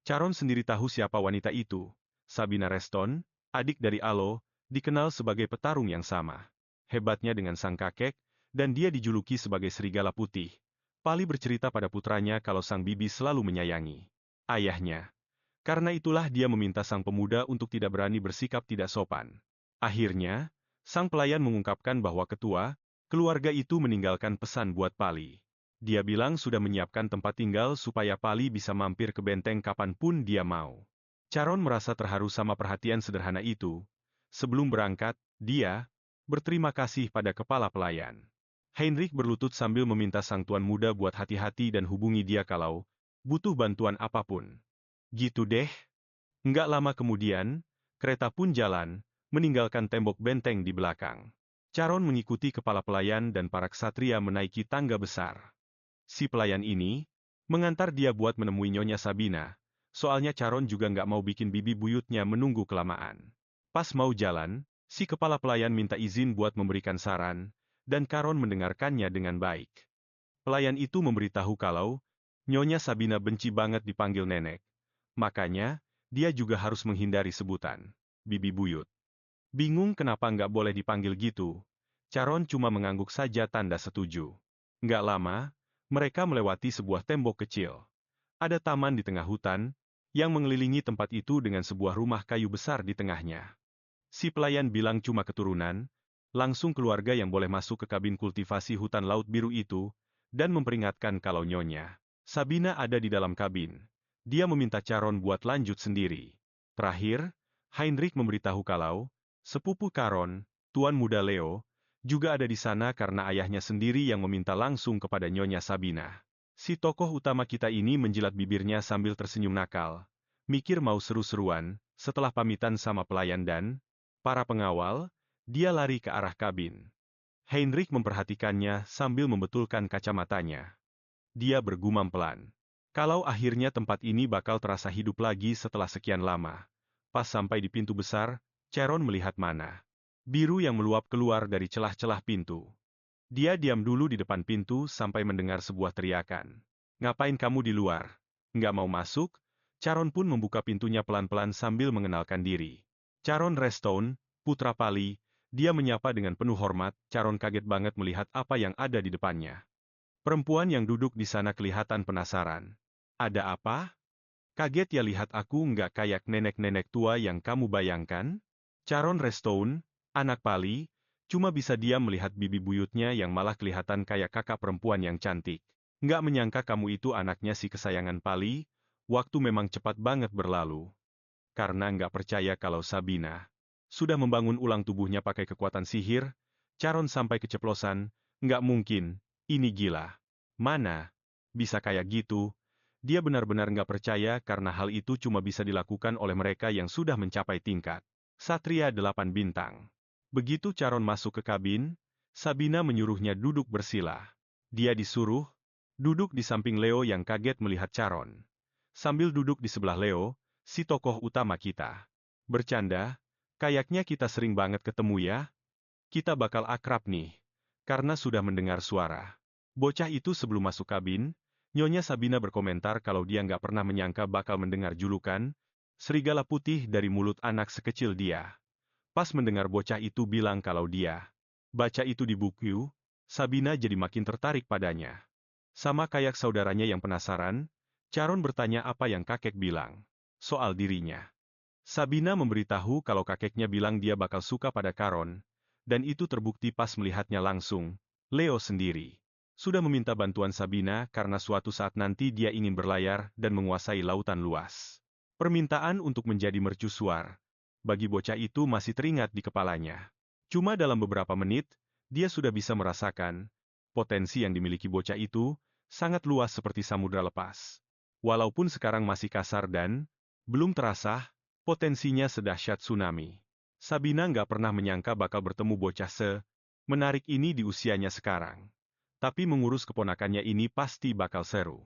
Charon sendiri tahu siapa wanita itu. Sabina Reston, adik dari Alo, dikenal sebagai petarung yang sama hebatnya dengan sang kakek, dan dia dijuluki sebagai serigala putih. Pali bercerita pada putranya kalau sang bibi selalu menyayangi ayahnya. Karena itulah dia meminta sang pemuda untuk tidak berani bersikap tidak sopan. Akhirnya, sang pelayan mengungkapkan bahwa ketua keluarga itu meninggalkan pesan buat Pali. Dia bilang sudah menyiapkan tempat tinggal supaya Pali bisa mampir ke benteng kapanpun dia mau. Charon merasa terharu sama perhatian sederhana itu. Sebelum berangkat, dia berterima kasih pada kepala pelayan. Heinrich berlutut sambil meminta sang tuan muda buat hati-hati dan hubungi dia kalau butuh bantuan apapun. Gitu deh. Nggak lama kemudian, kereta pun jalan, meninggalkan tembok benteng di belakang. Charon mengikuti kepala pelayan dan para ksatria menaiki tangga besar. Si pelayan ini mengantar dia buat menemui Nyonya Sabina. Soalnya Charon juga nggak mau bikin bibi buyutnya menunggu kelamaan. Pas mau jalan, si kepala pelayan minta izin buat memberikan saran, dan Charon mendengarkannya dengan baik. Pelayan itu memberitahu kalau Nyonya Sabina benci banget dipanggil nenek. Makanya, dia juga harus menghindari sebutan bibi buyut. Bingung kenapa nggak boleh dipanggil gitu, Charon cuma mengangguk saja tanda setuju. Nggak lama, mereka melewati sebuah tembok kecil. Ada taman di tengah hutan, yang mengelilingi tempat itu dengan sebuah rumah kayu besar di tengahnya. Si pelayan bilang cuma keturunan, langsung keluarga yang boleh masuk ke kabin kultivasi hutan laut biru itu, dan memperingatkan kalau Nyonya Sabina ada di dalam kabin. Dia meminta Charon buat lanjut sendiri. Terakhir, Heinrich memberitahu kalau sepupu Charon, Tuan Muda Leo, juga ada di sana karena ayahnya sendiri yang meminta langsung kepada Nyonya Sabina. Si tokoh utama kita ini menjilat bibirnya sambil tersenyum nakal. Mikir mau seru-seruan, setelah pamitan sama pelayan dan para pengawal, dia lari ke arah kabin. Heinrich memperhatikannya sambil membetulkan kacamatanya. Dia bergumam pelan. Kalau akhirnya tempat ini bakal terasa hidup lagi setelah sekian lama. Pas sampai di pintu besar, Charon melihat mana biru yang meluap keluar dari celah-celah pintu. Dia diam dulu di depan pintu sampai mendengar sebuah teriakan. Ngapain kamu di luar? Nggak mau masuk? Charon pun membuka pintunya pelan-pelan sambil mengenalkan diri. Charon Restone, putra Pali, dia menyapa dengan penuh hormat. Charon kaget banget melihat apa yang ada di depannya. Perempuan yang duduk di sana kelihatan penasaran. Ada apa? Kaget ya lihat aku nggak kayak nenek-nenek tua yang kamu bayangkan? Charon Restone, anak Pali, cuma bisa diam melihat bibi buyutnya yang malah kelihatan kayak kakak perempuan yang cantik. Nggak menyangka kamu itu anaknya si kesayangan Pali, waktu memang cepat banget berlalu. Karena nggak percaya kalau Sabina sudah membangun ulang tubuhnya pakai kekuatan sihir, Charon sampai keceplosan, nggak mungkin, ini gila. Mana? Bisa kayak gitu? Dia benar-benar nggak percaya karena hal itu cuma bisa dilakukan oleh mereka yang sudah mencapai tingkat Satria 8 bintang. Begitu Charon masuk ke kabin, Sabina menyuruhnya duduk bersila. Dia disuruh duduk di samping Leo yang kaget melihat Charon. Sambil duduk di sebelah Leo, si tokoh utama kita. Bercanda, kayaknya kita sering banget ketemu ya. Kita bakal akrab nih, karena sudah mendengar suara. Bocah itu sebelum masuk kabin, Nyonya Sabina berkomentar kalau dia nggak pernah menyangka bakal mendengar julukan serigala putih dari mulut anak sekecil dia. Pas mendengar bocah itu bilang kalau dia baca itu di buku, Sabina jadi makin tertarik padanya. Sama kayak saudaranya yang penasaran, Charon bertanya apa yang kakek bilang soal dirinya. Sabina memberitahu kalau kakeknya bilang dia bakal suka pada Charon, dan itu terbukti pas melihatnya langsung. Leo sendiri sudah meminta bantuan Sabina karena suatu saat nanti dia ingin berlayar dan menguasai lautan luas. Permintaan untuk menjadi mercusuar bagi bocah itu masih teringat di kepalanya. Cuma dalam beberapa menit, dia sudah bisa merasakan potensi yang dimiliki bocah itu sangat luas seperti samudra lepas. Walaupun sekarang masih kasar dan belum terasa, potensinya sedahsyat tsunami. Sabina nggak pernah menyangka bakal bertemu bocah menarik ini di usianya sekarang. Tapi mengurus keponakannya ini pasti bakal seru.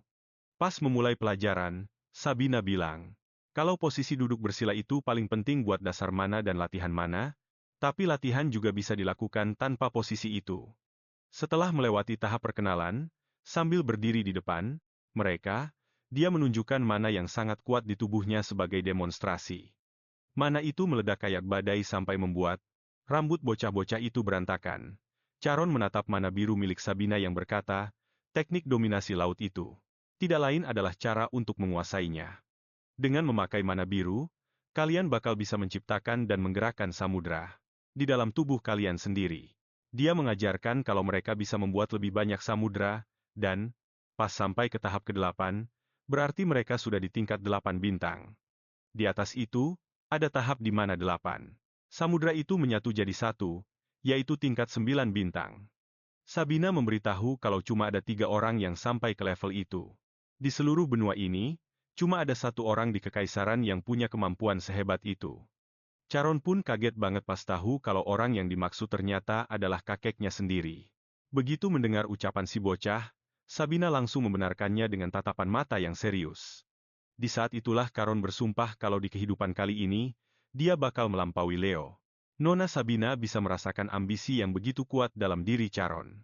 Pas memulai pelajaran, Sabina bilang, kalau posisi duduk bersila itu paling penting buat dasar mana dan latihan mana, tapi latihan juga bisa dilakukan tanpa posisi itu. Setelah melewati tahap perkenalan, sambil berdiri di depan dia menunjukkan mana yang sangat kuat di tubuhnya sebagai demonstrasi. Mana itu meledak kayak badai sampai membuat rambut bocah-bocah itu berantakan. Charon menatap mana biru milik Sabina yang berkata, teknik dominasi laut itu tidak lain adalah cara untuk menguasainya. Dengan memakai mana biru, kalian bakal bisa menciptakan dan menggerakkan samudra di dalam tubuh kalian sendiri. Dia mengajarkan kalau mereka bisa membuat lebih banyak samudra, dan pas sampai ke tahap ke-8, berarti mereka sudah di tingkat 8 bintang. Di atas itu, ada tahap di mana 8 samudra itu menyatu jadi satu, yaitu tingkat 9 bintang. Sabina memberitahu kalau cuma ada 3 orang yang sampai ke level itu. Di seluruh benua ini, cuma ada satu orang di kekaisaran yang punya kemampuan sehebat itu. Charon pun kaget banget pas tahu kalau orang yang dimaksud ternyata adalah kakeknya sendiri. Begitu mendengar ucapan si bocah, Sabina langsung membenarkannya dengan tatapan mata yang serius. Di saat itulah Charon bersumpah kalau di kehidupan kali ini, dia bakal melampaui Leo. Nona Sabina bisa merasakan ambisi yang begitu kuat dalam diri Charon.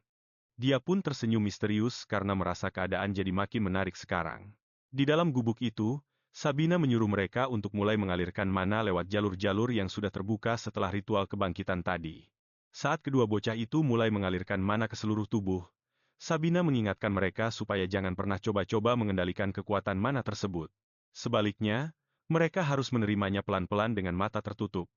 Dia pun tersenyum misterius karena merasa keadaan jadi makin menarik sekarang. Di dalam gubuk itu, Sabina menyuruh mereka untuk mulai mengalirkan mana lewat jalur-jalur yang sudah terbuka setelah ritual kebangkitan tadi. Saat kedua bocah itu mulai mengalirkan mana ke seluruh tubuh, Sabina mengingatkan mereka supaya jangan pernah coba-coba mengendalikan kekuatan mana tersebut. Sebaliknya, mereka harus menerimanya pelan-pelan dengan mata tertutup.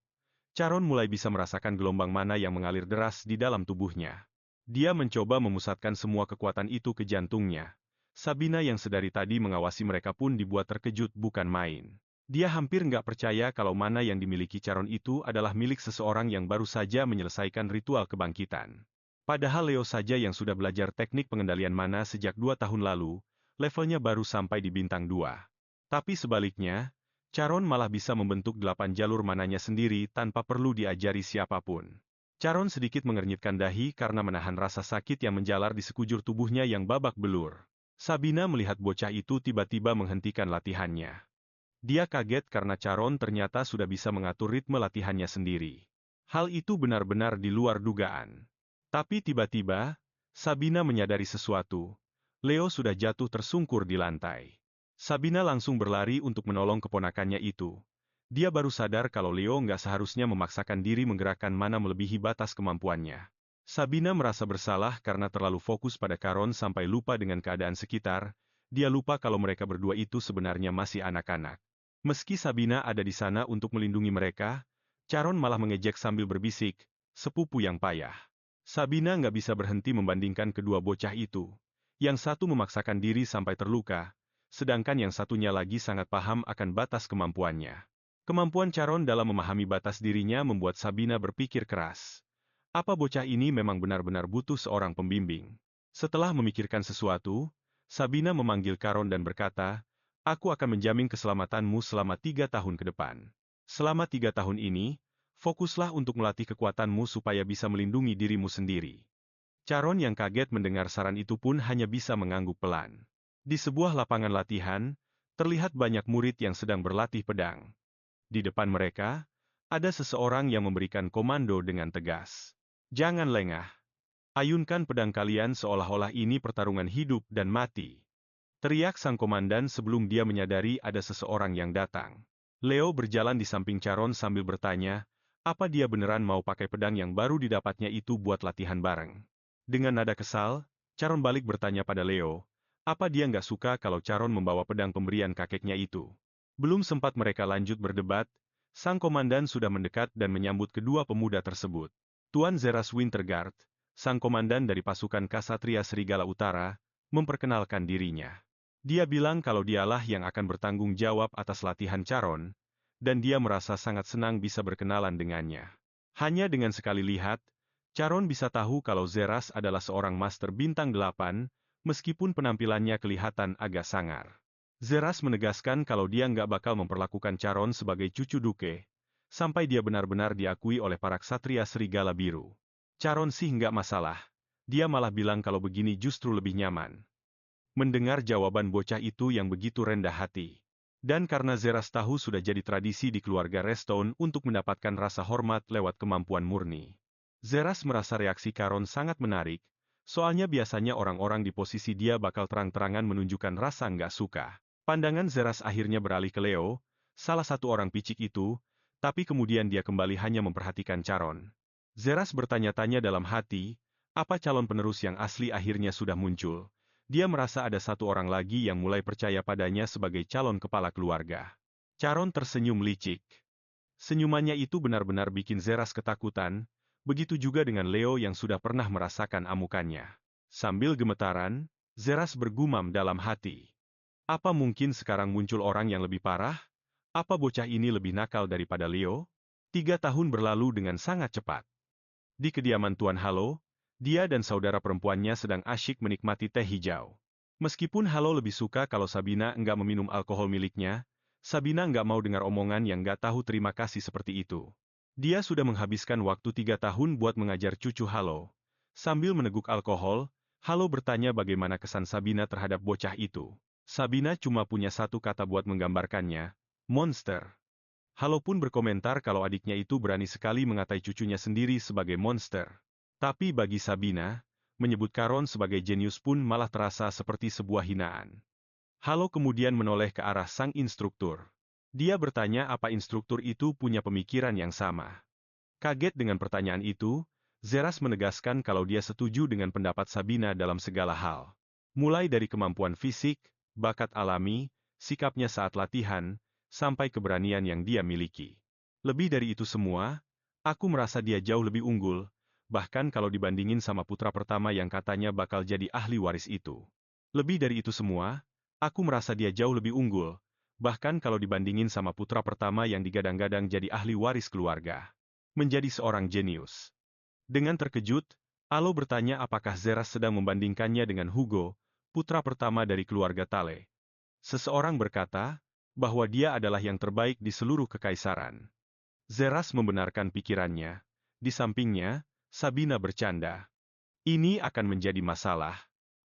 Charon mulai bisa merasakan gelombang mana yang mengalir deras di dalam tubuhnya. Dia mencoba memusatkan semua kekuatan itu ke jantungnya. Sabina yang sedari tadi mengawasi mereka pun dibuat terkejut bukan main. Dia hampir nggak percaya kalau mana yang dimiliki Charon itu adalah milik seseorang yang baru saja menyelesaikan ritual kebangkitan. Padahal Leo saja yang sudah belajar teknik pengendalian mana sejak 2 tahun lalu, levelnya baru sampai di bintang 2. Tapi sebaliknya, Charon malah bisa membentuk 8 jalur mananya sendiri tanpa perlu diajari siapapun. Charon sedikit mengernyitkan dahi karena menahan rasa sakit yang menjalar di sekujur tubuhnya yang babak belur. Sabina melihat bocah itu tiba-tiba menghentikan latihannya. Dia kaget karena Charon ternyata sudah bisa mengatur ritme latihannya sendiri. Hal itu benar-benar di luar dugaan. Tapi tiba-tiba, Sabina menyadari sesuatu. Leo sudah jatuh tersungkur di lantai. Sabina langsung berlari untuk menolong keponakannya itu. Dia baru sadar kalau Leo nggak seharusnya memaksakan diri menggerakkan mana melebihi batas kemampuannya. Sabina merasa bersalah karena terlalu fokus pada Charon sampai lupa dengan keadaan sekitar. Dia lupa kalau mereka berdua itu sebenarnya masih anak-anak. Meski Sabina ada di sana untuk melindungi mereka, Charon malah mengejek sambil berbisik, sepupu yang payah. Sabina nggak bisa berhenti membandingkan kedua bocah itu. Yang satu memaksakan diri sampai terluka, sedangkan yang satunya lagi sangat paham akan batas kemampuannya. Kemampuan Charon dalam memahami batas dirinya membuat Sabina berpikir keras. Apa bocah ini memang benar-benar butuh seorang pembimbing? Setelah memikirkan sesuatu, Sabina memanggil Charon dan berkata, "Aku akan menjamin keselamatanmu selama 3 tahun ke depan. Selama 3 tahun ini, fokuslah untuk melatih kekuatanmu supaya bisa melindungi dirimu sendiri." Charon yang kaget mendengar saran itu pun hanya bisa mengangguk pelan. Di sebuah lapangan latihan, terlihat banyak murid yang sedang berlatih pedang. Di depan mereka, ada seseorang yang memberikan komando dengan tegas. "Jangan lengah. Ayunkan pedang kalian seolah-olah ini pertarungan hidup dan mati." Teriak sang komandan sebelum dia menyadari ada seseorang yang datang. Leo berjalan di samping Charon sambil bertanya, apa dia beneran mau pakai pedang yang baru didapatnya itu buat latihan bareng. Dengan nada kesal, Charon balik bertanya pada Leo, apa dia nggak suka kalau Charon membawa pedang pemberian kakeknya itu. Belum sempat mereka lanjut berdebat, sang komandan sudah mendekat dan menyambut kedua pemuda tersebut. Tuan Zeras Winterguard, sang komandan dari pasukan Ksatria Serigala Utara, memperkenalkan dirinya. Dia bilang kalau dialah yang akan bertanggung jawab atas latihan Charon, dan dia merasa sangat senang bisa berkenalan dengannya. Hanya dengan sekali lihat, Charon bisa tahu kalau Zeras adalah seorang master bintang 8, meskipun penampilannya kelihatan agak sangar. Zeras menegaskan kalau dia nggak bakal memperlakukan Charon sebagai cucu duke, sampai dia benar-benar diakui oleh para ksatria serigala biru. Charon sih nggak masalah, dia malah bilang kalau begini justru lebih nyaman. Mendengar jawaban bocah itu yang begitu rendah hati. Dan karena Zeras tahu sudah jadi tradisi di keluarga Restone untuk mendapatkan rasa hormat lewat kemampuan murni. Zeras merasa reaksi Charon sangat menarik, soalnya biasanya orang-orang di posisi dia bakal terang-terangan menunjukkan rasa nggak suka. Pandangan Zeras akhirnya beralih ke Leo, salah satu orang picik itu, tapi kemudian dia kembali hanya memperhatikan Charon. Zeras bertanya-tanya dalam hati, apa calon penerus yang asli akhirnya sudah muncul. Dia merasa ada satu orang lagi yang mulai percaya padanya sebagai calon kepala keluarga. Charon tersenyum licik. Senyumannya itu benar-benar bikin Zeras ketakutan, begitu juga dengan Leo yang sudah pernah merasakan amukannya. Sambil gemetaran, Zeras bergumam dalam hati. Apa mungkin sekarang muncul orang yang lebih parah? Apa bocah ini lebih nakal daripada Leo? 3 tahun berlalu dengan sangat cepat. Di kediaman Tuan Halo, dia dan saudara perempuannya sedang asyik menikmati teh hijau. Meskipun Halo lebih suka kalau Sabina enggak meminum alkohol miliknya, Sabina enggak mau dengar omongan yang enggak tahu terima kasih seperti itu. Dia sudah menghabiskan waktu 3 tahun buat mengajar cucu Halo. Sambil meneguk alkohol, Halo bertanya bagaimana kesan Sabina terhadap bocah itu. Sabina cuma punya satu kata buat menggambarkannya, monster. Halo pun berkomentar kalau adiknya itu berani sekali mengatai cucunya sendiri sebagai monster. Tapi bagi Sabina, menyebut Karon sebagai jenius pun malah terasa seperti sebuah hinaan. Halo kemudian menoleh ke arah sang instruktur. Dia bertanya apa instruktur itu punya pemikiran yang sama. Kaget dengan pertanyaan itu, Zeras menegaskan kalau dia setuju dengan pendapat Sabina dalam segala hal. Mulai dari kemampuan fisik, bakat alami, sikapnya saat latihan, sampai keberanian yang dia miliki. Lebih dari itu semua, aku merasa dia jauh lebih unggul, bahkan kalau dibandingin sama putra pertama yang katanya bakal jadi ahli waris itu. Lebih dari itu semua, aku merasa dia jauh lebih unggul, bahkan kalau dibandingin sama putra pertama yang digadang-gadang jadi ahli waris keluarga. Menjadi seorang jenius. Dengan terkejut, Alo bertanya apakah Zeras sedang membandingkannya dengan Hugo, putra pertama dari keluarga Tale. Seseorang berkata, bahwa dia adalah yang terbaik di seluruh kekaisaran. Zeras membenarkan pikirannya. Di sampingnya, Sabina bercanda. Ini akan menjadi masalah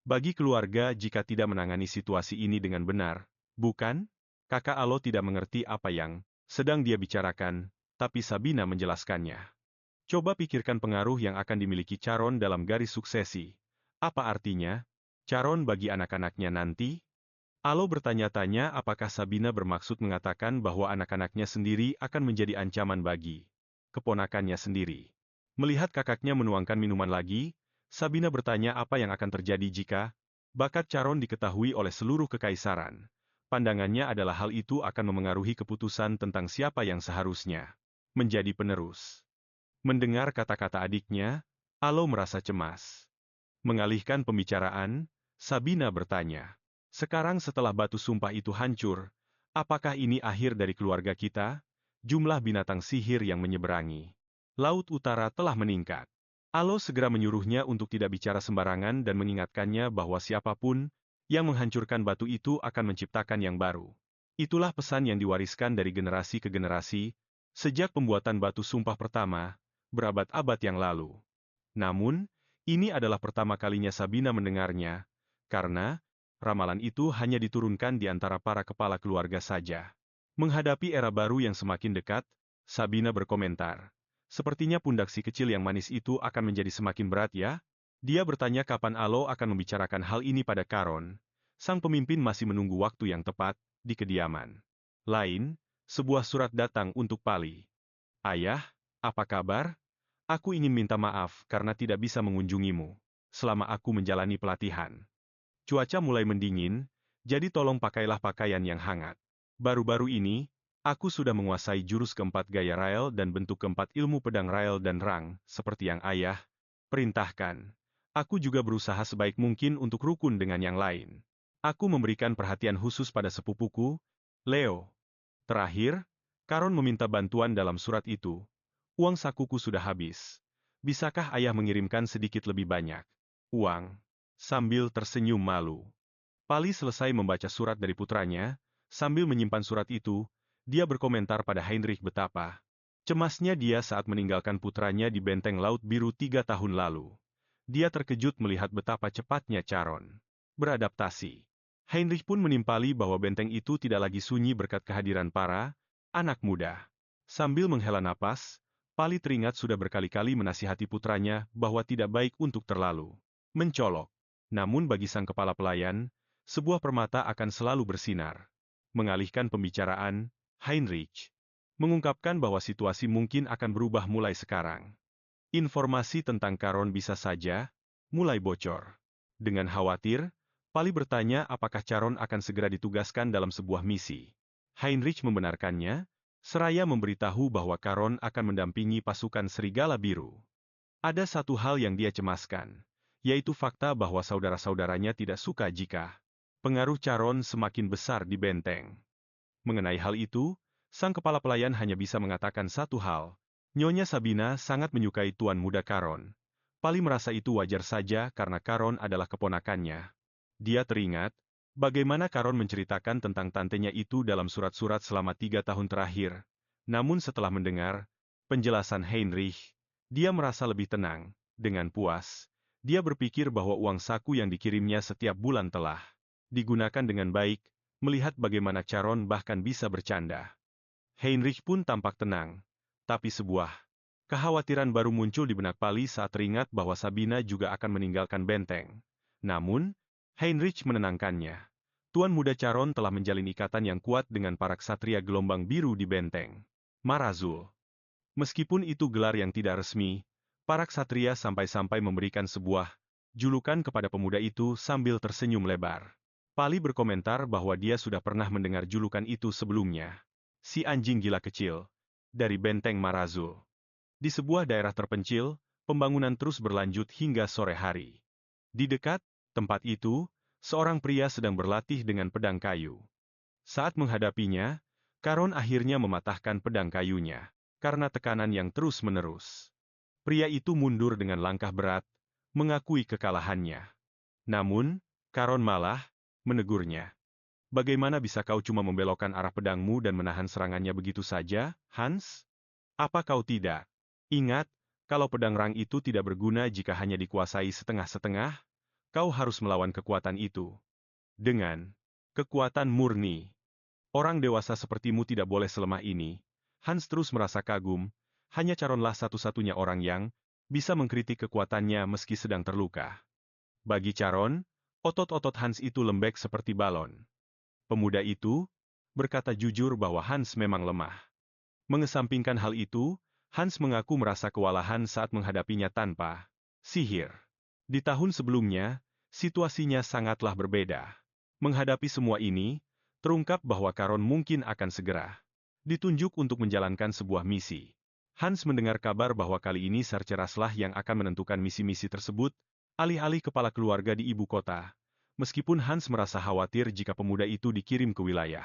bagi keluarga jika tidak menangani situasi ini dengan benar, bukan? Kakak Alo tidak mengerti apa yang sedang dia bicarakan, tapi Sabina menjelaskannya. Coba pikirkan pengaruh yang akan dimiliki Caron dalam garis suksesi. Apa artinya? Caron bagi anak-anaknya nanti? Alo bertanya-tanya apakah Sabina bermaksud mengatakan bahwa anak-anaknya sendiri akan menjadi ancaman bagi keponakannya sendiri. Melihat kakaknya menuangkan minuman lagi, Sabina bertanya apa yang akan terjadi jika bakat Caron diketahui oleh seluruh kekaisaran. Pandangannya adalah hal itu akan memengaruhi keputusan tentang siapa yang seharusnya menjadi penerus. Mendengar kata-kata adiknya, Alo merasa cemas. Mengalihkan pembicaraan, Sabina bertanya, "Sekarang setelah batu sumpah itu hancur, apakah ini akhir dari keluarga kita? Jumlah binatang sihir yang menyeberangi Laut Utara telah meningkat." Alo segera menyuruhnya untuk tidak bicara sembarangan dan mengingatkannya bahwa siapapun yang menghancurkan batu itu akan menciptakan yang baru. Itulah pesan yang diwariskan dari generasi ke generasi, sejak pembuatan batu sumpah pertama, berabad-abad yang lalu. Namun, ini adalah pertama kalinya Sabina mendengarnya, karena ramalan itu hanya diturunkan di antara para kepala keluarga saja. Menghadapi era baru yang semakin dekat, Sabina berkomentar, "Sepertinya pundak si kecil yang manis itu akan menjadi semakin berat ya?" Dia bertanya kapan Alo akan membicarakan hal ini pada Karon. Sang pemimpin masih menunggu waktu yang tepat, di kediaman lain, sebuah surat datang untuk Pali. "Ayah, apa kabar? Aku ingin minta maaf karena tidak bisa mengunjungimu selama aku menjalani pelatihan. Cuaca mulai mendingin, jadi tolong pakailah pakaian yang hangat. Baru-baru ini, aku sudah menguasai jurus keempat gaya Rael dan bentuk keempat ilmu pedang Rael dan Rang, seperti yang ayah perintahkan. Aku juga berusaha sebaik mungkin untuk rukun dengan yang lain. Aku memberikan perhatian khusus pada sepupuku, Leo. Terakhir, Karon meminta bantuan dalam surat itu. Uang sakuku sudah habis. Bisakah ayah mengirimkan sedikit lebih banyak uang?" Sambil tersenyum malu. Pali selesai membaca surat dari putranya, sambil menyimpan surat itu, dia berkomentar pada Heinrich betapa cemasnya dia saat meninggalkan putranya di benteng Laut Biru 3 tahun lalu. Dia terkejut melihat betapa cepatnya Caron beradaptasi. Heinrich pun menimpali bahwa benteng itu tidak lagi sunyi berkat kehadiran para anak muda. Sambil menghela napas, Pali teringat sudah berkali-kali menasihati putranya bahwa tidak baik untuk terlalu mencolok. Namun bagi sang kepala pelayan, sebuah permata akan selalu bersinar. Mengalihkan pembicaraan, Heinrich mengungkapkan bahwa situasi mungkin akan berubah mulai sekarang. Informasi tentang Caron bisa saja mulai bocor. Dengan khawatir, Pali bertanya apakah Caron akan segera ditugaskan dalam sebuah misi. Heinrich membenarkannya, seraya memberitahu bahwa Caron akan mendampingi pasukan Serigala Biru. Ada satu hal yang dia cemaskan, yaitu fakta bahwa saudara-saudaranya tidak suka jika pengaruh Caron semakin besar di benteng. Mengenai hal itu, sang kepala pelayan hanya bisa mengatakan satu hal. Nyonya Sabina sangat menyukai tuan muda Caron. Pali merasa itu wajar saja karena Caron adalah keponakannya. Dia teringat bagaimana Caron menceritakan tentang tantenya itu dalam surat-surat selama 3 tahun terakhir. Namun setelah mendengar penjelasan Heinrich, dia merasa lebih tenang. Dengan puas, dia berpikir bahwa uang saku yang dikirimnya setiap bulan telah digunakan dengan baik, melihat bagaimana Caron bahkan bisa bercanda. Heinrich pun tampak tenang, tapi sebuah kekhawatiran baru muncul di benak Pali saat teringat bahwa Sabina juga akan meninggalkan benteng. Namun, Heinrich menenangkannya. Tuan Muda Caron telah menjalin ikatan yang kuat dengan para ksatria gelombang biru di benteng Marazul. Meskipun itu gelar yang tidak resmi, para ksatria sampai-sampai memberikan sebuah julukan kepada pemuda itu sambil tersenyum lebar. Pali berkomentar bahwa dia sudah pernah mendengar julukan itu sebelumnya. Si anjing gila kecil, dari benteng Marazul. Di sebuah daerah terpencil, pembangunan terus berlanjut hingga sore hari. Di dekat tempat itu, seorang pria sedang berlatih dengan pedang kayu. Saat menghadapinya, Caron akhirnya mematahkan pedang kayunya, karena tekanan yang terus-menerus. Pria itu mundur dengan langkah berat, mengakui kekalahannya. Namun, Caron malah menegurnya. Bagaimana bisa kau cuma membelokkan arah pedangmu dan menahan serangannya begitu saja, Hans? Apa kau tidak ingat, kalau pedang rang itu tidak berguna jika hanya dikuasai setengah-setengah? Kau harus melawan kekuatan itu dengan kekuatan murni. Orang dewasa sepertimu tidak boleh selemah ini. Hans terus merasa kagum, hanya Caronlah satu-satunya orang yang bisa mengkritik kekuatannya meski sedang terluka. Bagi Caron, otot-otot Hans itu lembek seperti balon. Pemuda itu berkata jujur bahwa Hans memang lemah. Mengesampingkan hal itu, Hans mengaku merasa kewalahan saat menghadapinya tanpa sihir. Di tahun sebelumnya, situasinya sangatlah berbeda. Menghadapi semua ini, terungkap bahwa Caron mungkin akan segera ditunjuk untuk menjalankan sebuah misi. Hans mendengar kabar bahwa kali ini Sarceraslah yang akan menentukan misi-misi tersebut, alih-alih kepala keluarga di ibu kota. Meskipun Hans merasa khawatir jika pemuda itu dikirim ke wilayah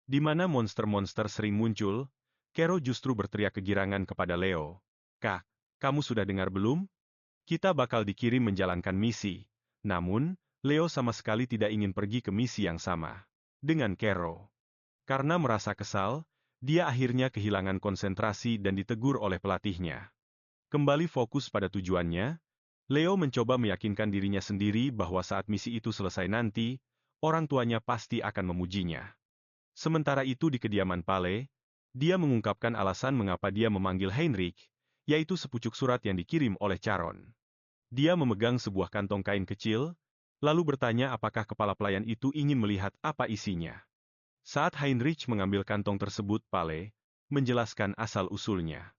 di mana monster-monster sering muncul, Kero justru berteriak kegirangan kepada Leo. Kak, kamu sudah dengar belum? Kita bakal dikirim menjalankan misi. Namun, Leo sama sekali tidak ingin pergi ke misi yang sama dengan Kero. Karena merasa kesal, dia akhirnya kehilangan konsentrasi dan ditegur oleh pelatihnya. Kembali fokus pada tujuannya, Leo mencoba meyakinkan dirinya sendiri bahwa saat misi itu selesai nanti, orang tuanya pasti akan memujinya. Sementara itu di kediaman Pale, dia mengungkapkan alasan mengapa dia memanggil Heinrich, yaitu sepucuk surat yang dikirim oleh Caron. Dia memegang sebuah kantong kain kecil, lalu bertanya apakah kepala pelayan itu ingin melihat apa isinya. Saat Heinrich mengambil kantong tersebut, Pale menjelaskan asal-usulnya.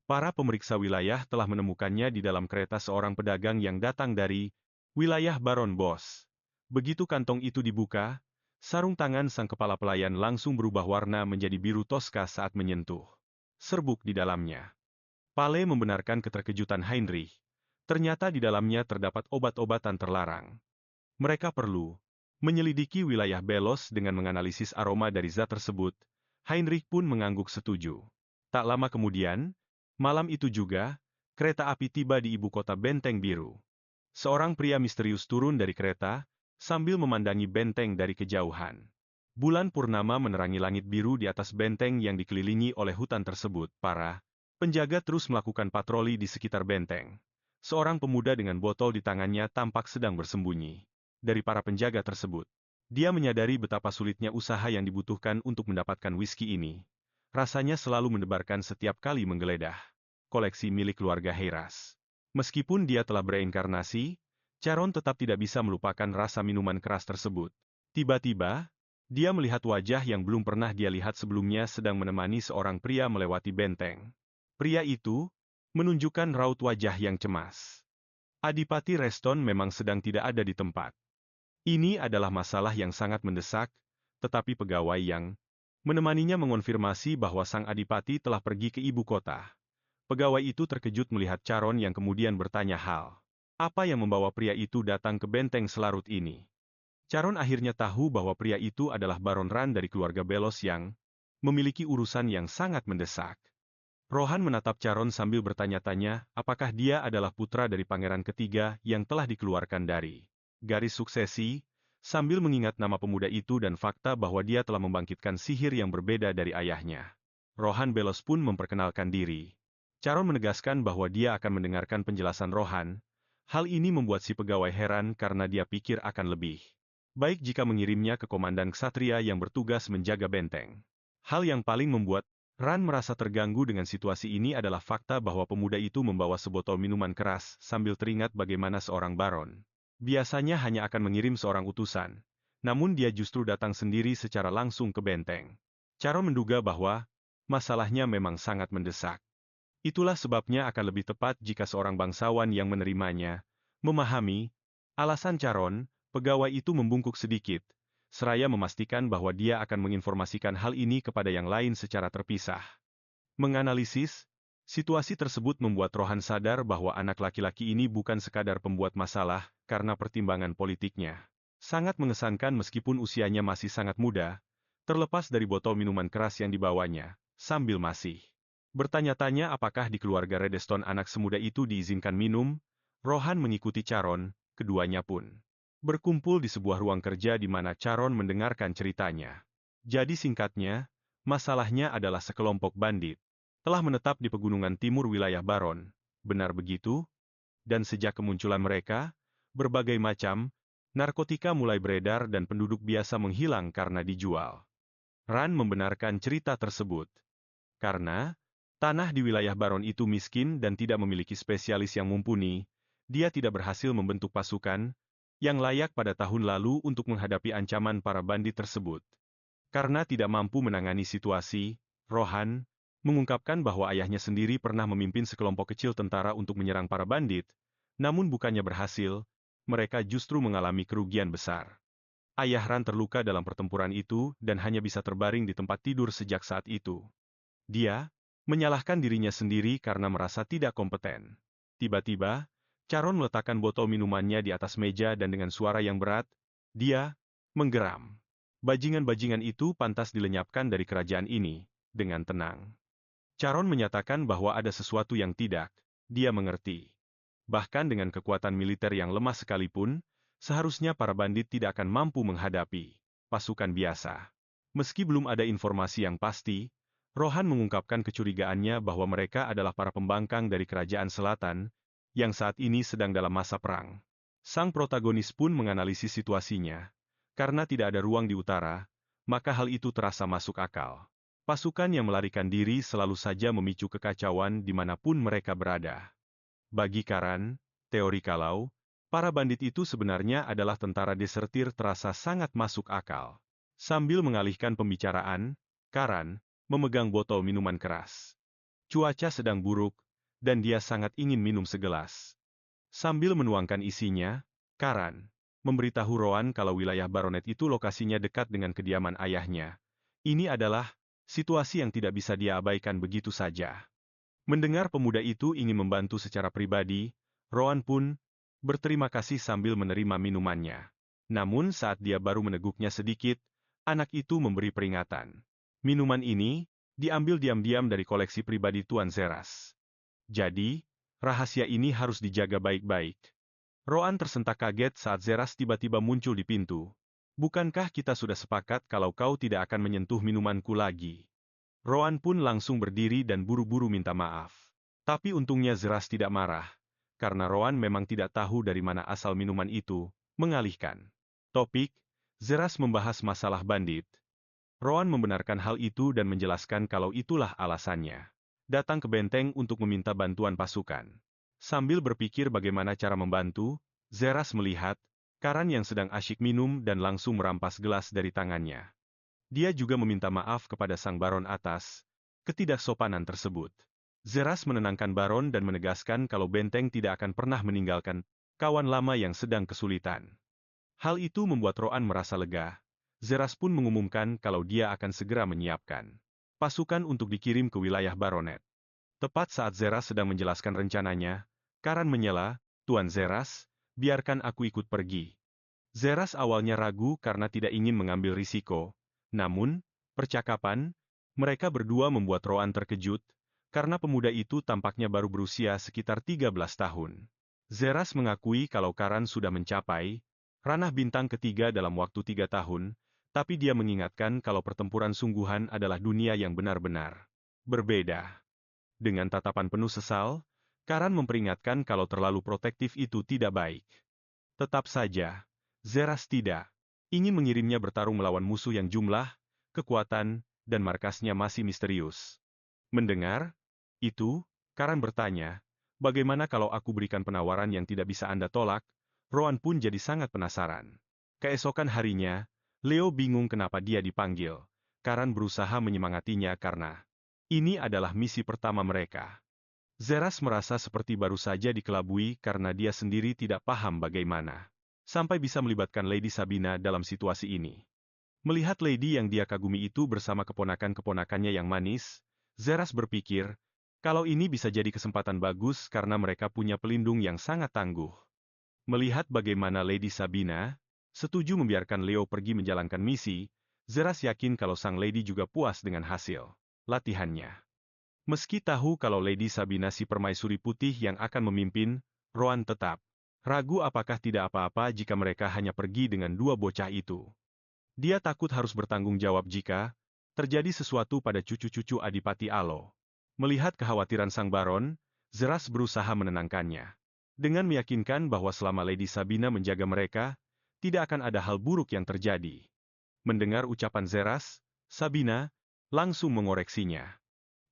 Para pemeriksa wilayah telah menemukannya di dalam kereta seorang pedagang yang datang dari wilayah Baron Boss. Begitu kantong itu dibuka, sarung tangan sang kepala pelayan langsung berubah warna menjadi biru toska saat menyentuh serbuk di dalamnya. Pale membenarkan keterkejutan Heinrich. Ternyata di dalamnya terdapat obat-obatan terlarang. Mereka perlu menyelidiki wilayah Belos dengan menganalisis aroma dari zat tersebut. Heinrich pun mengangguk setuju. Tak lama kemudian, malam itu juga, kereta api tiba di ibu kota Benteng Biru. Seorang pria misterius turun dari kereta, sambil memandangi benteng dari kejauhan. Bulan purnama menerangi langit biru di atas benteng yang dikelilingi oleh hutan tersebut. Para penjaga terus melakukan patroli di sekitar benteng. Seorang pemuda dengan botol di tangannya tampak sedang bersembunyi dari para penjaga tersebut. Dia menyadari betapa sulitnya usaha yang dibutuhkan untuk mendapatkan whisky ini. Rasanya selalu mendebarkan setiap kali menggeledah koleksi milik keluarga Heiras. Meskipun dia telah bereinkarnasi, Caron tetap tidak bisa melupakan rasa minuman keras tersebut. Tiba-tiba, dia melihat wajah yang belum pernah dia lihat sebelumnya sedang menemani seorang pria melewati benteng. Pria itu menunjukkan raut wajah yang cemas. Adipati Reston memang sedang tidak ada di tempat. Ini adalah masalah yang sangat mendesak, tetapi pegawai yang menemaninya mengonfirmasi bahwa sang adipati telah pergi ke ibu kota. Pegawai itu terkejut melihat Caron yang kemudian bertanya hal apa yang membawa pria itu datang ke benteng selarut ini. Caron akhirnya tahu bahwa pria itu adalah Baron Ran dari keluarga Belos yang memiliki urusan yang sangat mendesak. Rohan menatap Caron sambil bertanya-tanya apakah dia adalah putra dari pangeran ketiga yang telah dikeluarkan dari garis suksesi. sambil mengingat nama pemuda itu dan fakta bahwa dia telah membangkitkan sihir yang berbeda dari ayahnya. Rohan Belos pun memperkenalkan diri. Charon menegaskan bahwa dia akan mendengarkan penjelasan Rohan. Hal ini membuat si pegawai heran karena dia pikir akan lebih baik jika mengirimnya ke komandan ksatria yang bertugas menjaga benteng. Hal yang paling membuat Ran merasa terganggu dengan situasi ini adalah fakta bahwa pemuda itu membawa sebotol minuman keras sambil teringat bagaimana seorang baron biasanya hanya akan mengirim seorang utusan, namun dia justru datang sendiri secara langsung ke benteng. Charon menduga bahwa masalahnya memang sangat mendesak. Itulah sebabnya akan lebih tepat jika seorang bangsawan yang menerimanya memahami alasan Charon. Pegawai itu membungkuk sedikit, seraya memastikan bahwa dia akan menginformasikan hal ini kepada yang lain secara terpisah. Menganalisis situasi tersebut membuat Rohan sadar bahwa anak laki-laki ini bukan sekadar pembuat masalah karena pertimbangan politiknya. Sangat mengesankan meskipun usianya masih sangat muda, terlepas dari botol minuman keras yang dibawanya, sambil masih bertanya-tanya apakah di keluarga Redstone anak semuda itu diizinkan minum. Rohan mengikuti Charon, keduanya pun berkumpul di sebuah ruang kerja di mana Charon mendengarkan ceritanya. Jadi singkatnya, masalahnya adalah sekelompok bandit telah menetap di pegunungan timur wilayah Baron. Benar begitu? Dan sejak kemunculan mereka, berbagai macam narkotika mulai beredar dan penduduk biasa menghilang karena dijual. Ran membenarkan cerita tersebut. Karena tanah di wilayah Baron itu miskin dan tidak memiliki spesialis yang mumpuni, dia tidak berhasil membentuk pasukan yang layak pada tahun lalu untuk menghadapi ancaman para bandit tersebut. Karena tidak mampu menangani situasi, Rohan mengungkapkan bahwa ayahnya sendiri pernah memimpin sekelompok kecil tentara untuk menyerang para bandit, namun bukannya berhasil, mereka justru mengalami kerugian besar. Ayah Ran terluka dalam pertempuran itu dan hanya bisa terbaring di tempat tidur sejak saat itu. Dia menyalahkan dirinya sendiri karena merasa tidak kompeten. Tiba-tiba, Charon meletakkan botol minumannya di atas meja dan dengan suara yang berat, dia menggeram. Bajingan-bajingan itu pantas dilenyapkan dari kerajaan ini, dengan tenang. Charon menyatakan bahwa ada sesuatu yang tidak dia mengerti. Bahkan dengan kekuatan militer yang lemah sekalipun, seharusnya para bandit tidak akan mampu menghadapi pasukan biasa. Meski belum ada informasi yang pasti, Rohan mengungkapkan kecurigaannya bahwa mereka adalah para pembangkang dari kerajaan selatan, yang saat ini sedang dalam masa perang. Sang protagonis pun menganalisis situasinya. Karena tidak ada ruang di utara, maka hal itu terasa masuk akal. Pasukan yang melarikan diri selalu saja memicu kekacauan dimanapun mereka berada. Bagi Karan, teori kalau para bandit itu sebenarnya adalah tentara desertir terasa sangat masuk akal. Sambil mengalihkan pembicaraan, Karan memegang botol minuman keras. Cuaca sedang buruk, dan dia sangat ingin minum segelas. Sambil menuangkan isinya, Karan memberitahu Rohan kalau wilayah Baronet itu lokasinya dekat dengan kediaman ayahnya. Ini adalah situasi yang tidak bisa dia abaikan begitu saja. Mendengar pemuda itu ingin membantu secara pribadi, Rohan pun berterima kasih sambil menerima minumannya. Namun saat dia baru meneguknya sedikit, anak itu memberi peringatan. Minuman ini diambil diam-diam dari koleksi pribadi Tuan Zeras. Jadi, rahasia ini harus dijaga baik-baik. Rohan tersentak kaget saat Zeras tiba-tiba muncul di pintu. Bukankah kita sudah sepakat kalau kau tidak akan menyentuh minumanku lagi? Rohan pun langsung berdiri dan buru-buru minta maaf. Tapi untungnya Zeras tidak marah, karena Rohan memang tidak tahu dari mana asal minuman itu. Mengalihkan topik, Zeras membahas masalah bandit. Rohan membenarkan hal itu dan menjelaskan kalau itulah alasannya. Datang ke benteng untuk meminta bantuan pasukan. Sambil berpikir bagaimana cara membantu, Zeras melihat Karan yang sedang asyik minum dan langsung merampas gelas dari tangannya. Dia juga meminta maaf kepada sang baron atas ketidaksopanan tersebut. Zeras menenangkan baron dan menegaskan kalau benteng tidak akan pernah meninggalkan kawan lama yang sedang kesulitan. Hal itu membuat Rohan merasa lega. Zeras pun mengumumkan kalau dia akan segera menyiapkan pasukan untuk dikirim ke wilayah Baronet. Tepat saat Zeras sedang menjelaskan rencananya, Karan menyela, "Tuan Zeras, biarkan aku ikut pergi." Zeras awalnya ragu karena tidak ingin mengambil risiko. Namun, percakapan mereka berdua membuat Rohan terkejut, karena pemuda itu tampaknya baru berusia sekitar 13 tahun. Zeras mengakui kalau Karan sudah mencapai Ranah bintang ketiga dalam waktu 3 tahun, tapi dia mengingatkan kalau pertempuran sungguhan adalah dunia yang benar-benar berbeda. Dengan tatapan penuh sesal, Karan memperingatkan kalau terlalu protektif itu tidak baik. Tetap saja, Zeras tidak ingin mengirimnya bertarung melawan musuh yang jumlah, kekuatan, dan markasnya masih misterius. Mendengar itu, Karan bertanya, bagaimana kalau aku berikan penawaran yang tidak bisa Anda tolak? Roan pun jadi sangat penasaran. Keesokan harinya, Leo bingung kenapa dia dipanggil. Karan berusaha menyemangatinya karena ini adalah misi pertama mereka. Zeras merasa seperti baru saja dikelabui karena dia sendiri tidak paham bagaimana sampai bisa melibatkan Lady Sabina dalam situasi ini. Melihat Lady yang dia kagumi itu bersama keponakan-keponakannya yang manis, Zeras berpikir, kalau ini bisa jadi kesempatan bagus karena mereka punya pelindung yang sangat tangguh. Melihat bagaimana Lady Sabina setuju membiarkan Leo pergi menjalankan misi, Zeras yakin kalau sang Lady juga puas dengan hasil latihannya. Meski tahu kalau Lady Sabina si permaisuri putih yang akan memimpin, Roan tetap ragu apakah tidak apa-apa jika mereka hanya pergi dengan dua bocah itu. Dia takut harus bertanggung jawab jika terjadi sesuatu pada cucu-cucu Adipati Alo. Melihat kekhawatiran sang baron, Zeras berusaha menenangkannya. Dengan meyakinkan bahwa selama Lady Sabina menjaga mereka, tidak akan ada hal buruk yang terjadi. Mendengar ucapan Zeras, Sabina langsung mengoreksinya.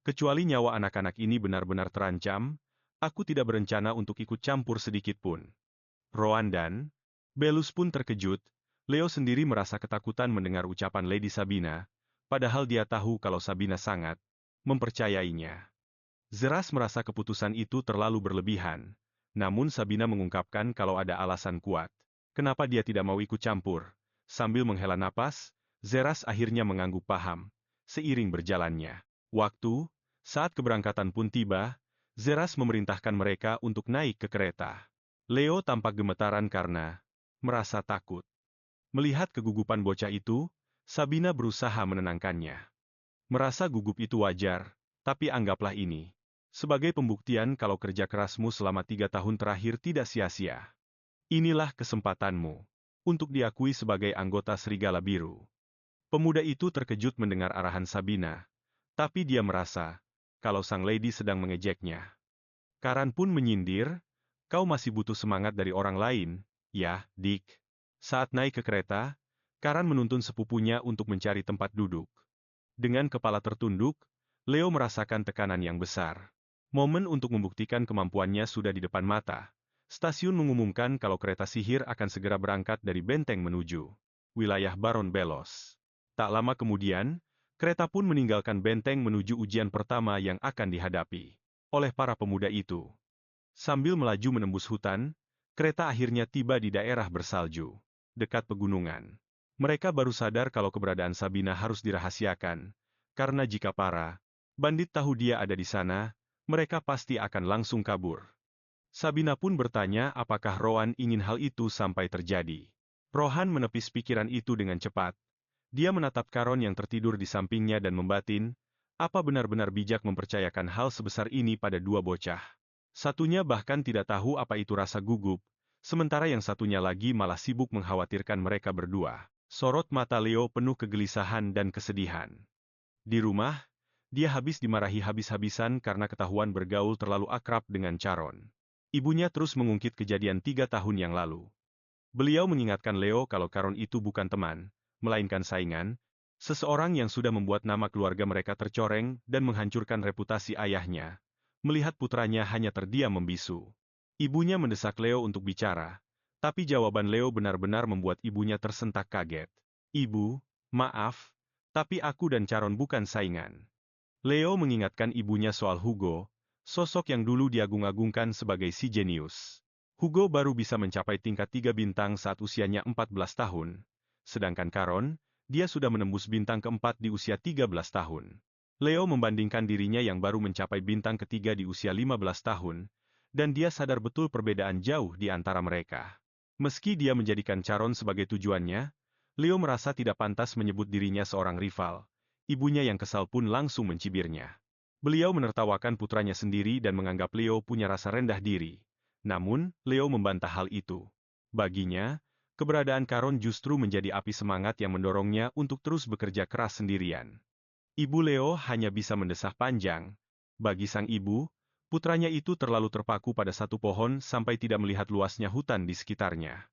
Kecuali nyawa anak-anak ini benar-benar terancam, aku tidak berencana untuk ikut campur sedikit pun. Roan dan Belus pun terkejut. Leo sendiri merasa ketakutan mendengar ucapan Lady Sabina, padahal dia tahu kalau Sabina sangat mempercayainya. Zeras merasa keputusan itu terlalu berlebihan, namun Sabina mengungkapkan kalau ada alasan kuat. Kenapa dia tidak mau ikut campur? Sambil menghela napas, Zeras akhirnya mengangguk paham. Seiring berjalannya waktu, saat keberangkatan pun tiba, Zeras memerintahkan mereka untuk naik ke kereta. Leo tampak gemetaran karena merasa takut. Melihat kegugupan bocah itu, Sabina berusaha menenangkannya. Merasa gugup itu wajar, tapi anggaplah ini sebagai pembuktian kalau kerja kerasmu selama 3 tahun terakhir tidak sia-sia. Inilah kesempatanmu untuk diakui sebagai anggota Serigala Biru. Pemuda itu terkejut mendengar arahan Sabina, tapi dia merasa kalau sang lady sedang mengejeknya. Karan pun menyindir, kau masih butuh semangat dari orang lain, ya, Dick. Saat naik ke kereta, Karan menuntun sepupunya untuk mencari tempat duduk. Dengan kepala tertunduk, Leo merasakan tekanan yang besar. Momen untuk membuktikan kemampuannya sudah di depan mata. Stasiun mengumumkan kalau kereta sihir akan segera berangkat dari benteng menuju wilayah Baron Belos. Tak lama kemudian, kereta pun meninggalkan benteng menuju ujian pertama yang akan dihadapi oleh para pemuda itu. Sambil melaju menembus hutan, kereta akhirnya tiba di daerah bersalju, dekat pegunungan. Mereka baru sadar kalau keberadaan Sabina harus dirahasiakan, karena jika para bandit tahu dia ada di sana, mereka pasti akan langsung kabur. Sabina pun bertanya apakah Rohan ingin hal itu sampai terjadi. Rohan menepis pikiran itu dengan cepat. Dia menatap Karon yang tertidur di sampingnya dan membatin, apa benar-benar bijak mempercayakan hal sebesar ini pada dua bocah. Satunya bahkan tidak tahu apa itu rasa gugup, sementara yang satunya lagi malah sibuk mengkhawatirkan mereka berdua. Sorot mata Leo penuh kegelisahan dan kesedihan. Di rumah, dia habis dimarahi habis-habisan karena ketahuan bergaul terlalu akrab dengan Charon. Ibunya terus mengungkit kejadian 3 tahun yang lalu. Beliau mengingatkan Leo kalau Charon itu bukan teman, melainkan saingan, seseorang yang sudah membuat nama keluarga mereka tercoreng dan menghancurkan reputasi ayahnya. Melihat putranya hanya terdiam membisu. Ibunya mendesak Leo untuk bicara, tapi jawaban Leo benar-benar membuat ibunya tersentak kaget. Ibu, maaf, tapi aku dan Charon bukan saingan. Leo mengingatkan ibunya soal Hugo, sosok yang dulu diagung-agungkan sebagai si jenius. Hugo baru bisa mencapai tingkat 3 bintang saat usianya 14 tahun, sedangkan Charon, dia sudah menembus bintang keempat di usia 13 tahun. Leo membandingkan dirinya yang baru mencapai bintang ketiga di usia 15 tahun, dan dia sadar betul perbedaan jauh di antara mereka. Meski dia menjadikan Charon sebagai tujuannya, Leo merasa tidak pantas menyebut dirinya seorang rival. Ibunya yang kesal pun langsung mencibirnya. Beliau menertawakan putranya sendiri dan menganggap Leo punya rasa rendah diri. Namun, Leo membantah hal itu. Baginya, Keberadaan Caron justru menjadi api semangat yang mendorongnya untuk terus bekerja keras sendirian. Ibu Leo hanya bisa mendesah panjang. Bagi sang ibu, putranya itu terlalu terpaku pada satu pohon sampai tidak melihat luasnya hutan di sekitarnya.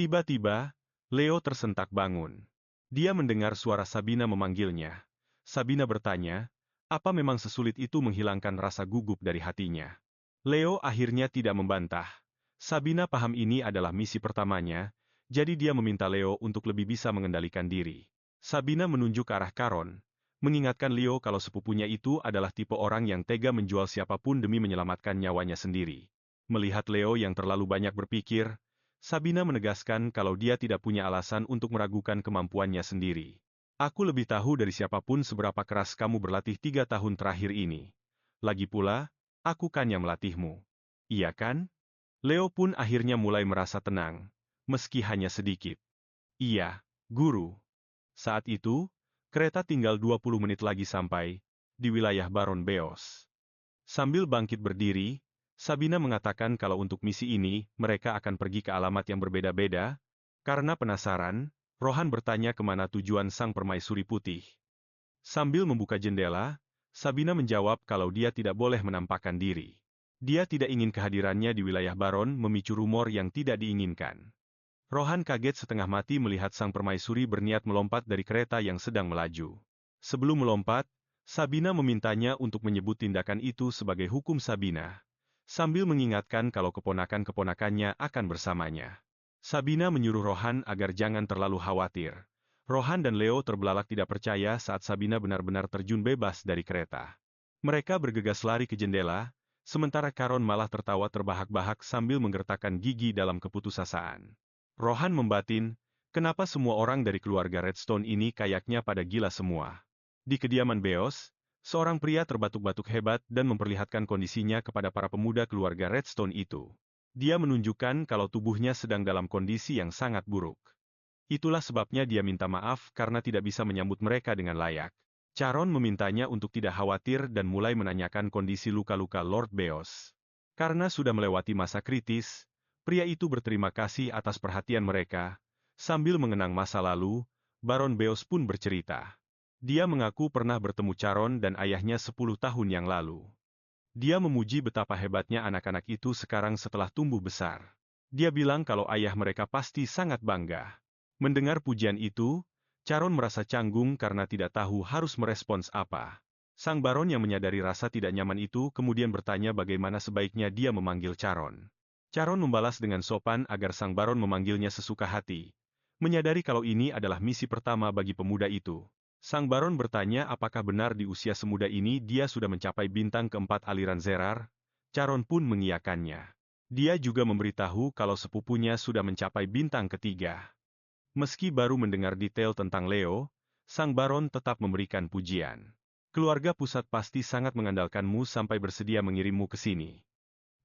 Tiba-tiba, Leo tersentak bangun. Dia mendengar suara Sabina memanggilnya. Sabina bertanya, apa memang sesulit itu menghilangkan rasa gugup dari hatinya? Leo akhirnya tidak membantah. Sabina paham ini adalah misi pertamanya, jadi dia meminta Leo untuk lebih bisa mengendalikan diri. Sabina menunjuk ke arah Caron, mengingatkan Leo kalau sepupunya itu adalah tipe orang yang tega menjual siapapun demi menyelamatkan nyawanya sendiri. Melihat Leo yang terlalu banyak berpikir, Sabina menegaskan kalau dia tidak punya alasan untuk meragukan kemampuannya sendiri. Aku lebih tahu dari siapapun seberapa keras kamu berlatih 3 tahun terakhir ini. Lagi pula, aku kan yang melatihmu. Iya kan? Leo pun akhirnya mulai merasa tenang, meski hanya sedikit. Iya, guru. Saat itu, kereta tinggal 20 menit lagi sampai di wilayah Baron Beos. Sambil bangkit berdiri, Sabina mengatakan kalau untuk misi ini, mereka akan pergi ke alamat yang berbeda-beda. Karena penasaran, Rohan bertanya kemana tujuan sang permaisuri putih. Sambil membuka jendela, Sabina menjawab kalau dia tidak boleh menampakkan diri. Dia tidak ingin kehadirannya di wilayah Baron memicu rumor yang tidak diinginkan. Rohan kaget setengah mati melihat sang permaisuri berniat melompat dari kereta yang sedang melaju. Sebelum melompat, Sabina memintanya untuk menyebut tindakan itu sebagai hukum Sabina, sambil mengingatkan kalau keponakan-keponakannya akan bersamanya. Sabina menyuruh Rohan agar jangan terlalu khawatir. Rohan dan Leo terbelalak tidak percaya saat Sabina benar-benar terjun bebas dari kereta. Mereka bergegas lari ke jendela, sementara Caron malah tertawa terbahak-bahak sambil menggertakkan gigi dalam keputusasaan. Rohan membatin, kenapa semua orang dari keluarga Redstone ini kayaknya pada gila semua. Di kediaman Beos, seorang pria terbatuk-batuk hebat dan memperlihatkan kondisinya kepada para pemuda keluarga Redstone itu. Dia menunjukkan kalau tubuhnya sedang dalam kondisi yang sangat buruk. Itulah sebabnya dia minta maaf karena tidak bisa menyambut mereka dengan layak. Caron memintanya untuk tidak khawatir dan mulai menanyakan kondisi luka-luka Lord Beos. Karena sudah melewati masa kritis, pria itu berterima kasih atas perhatian mereka. Sambil mengenang masa lalu, Baron Beos pun bercerita. Dia mengaku pernah bertemu Caron dan ayahnya 10 tahun yang lalu. Dia memuji betapa hebatnya anak-anak itu sekarang setelah tumbuh besar. Dia bilang kalau ayah mereka pasti sangat bangga. Mendengar pujian itu, Caron merasa canggung karena tidak tahu harus merespons apa. Sang Baron yang menyadari rasa tidak nyaman itu kemudian bertanya bagaimana sebaiknya dia memanggil Caron. Caron membalas dengan sopan agar Sang Baron memanggilnya sesuka hati. Menyadari kalau ini adalah misi pertama bagi pemuda itu. Sang Baron bertanya apakah benar di usia semuda ini dia sudah mencapai bintang keempat aliran Zerar. Caron pun mengiyakannya. Dia juga memberitahu kalau sepupunya sudah mencapai bintang ketiga. Meski baru mendengar detail tentang Leo, Sang Baron tetap memberikan pujian. Keluarga pusat pasti sangat mengandalkanmu sampai bersedia mengirimmu ke sini.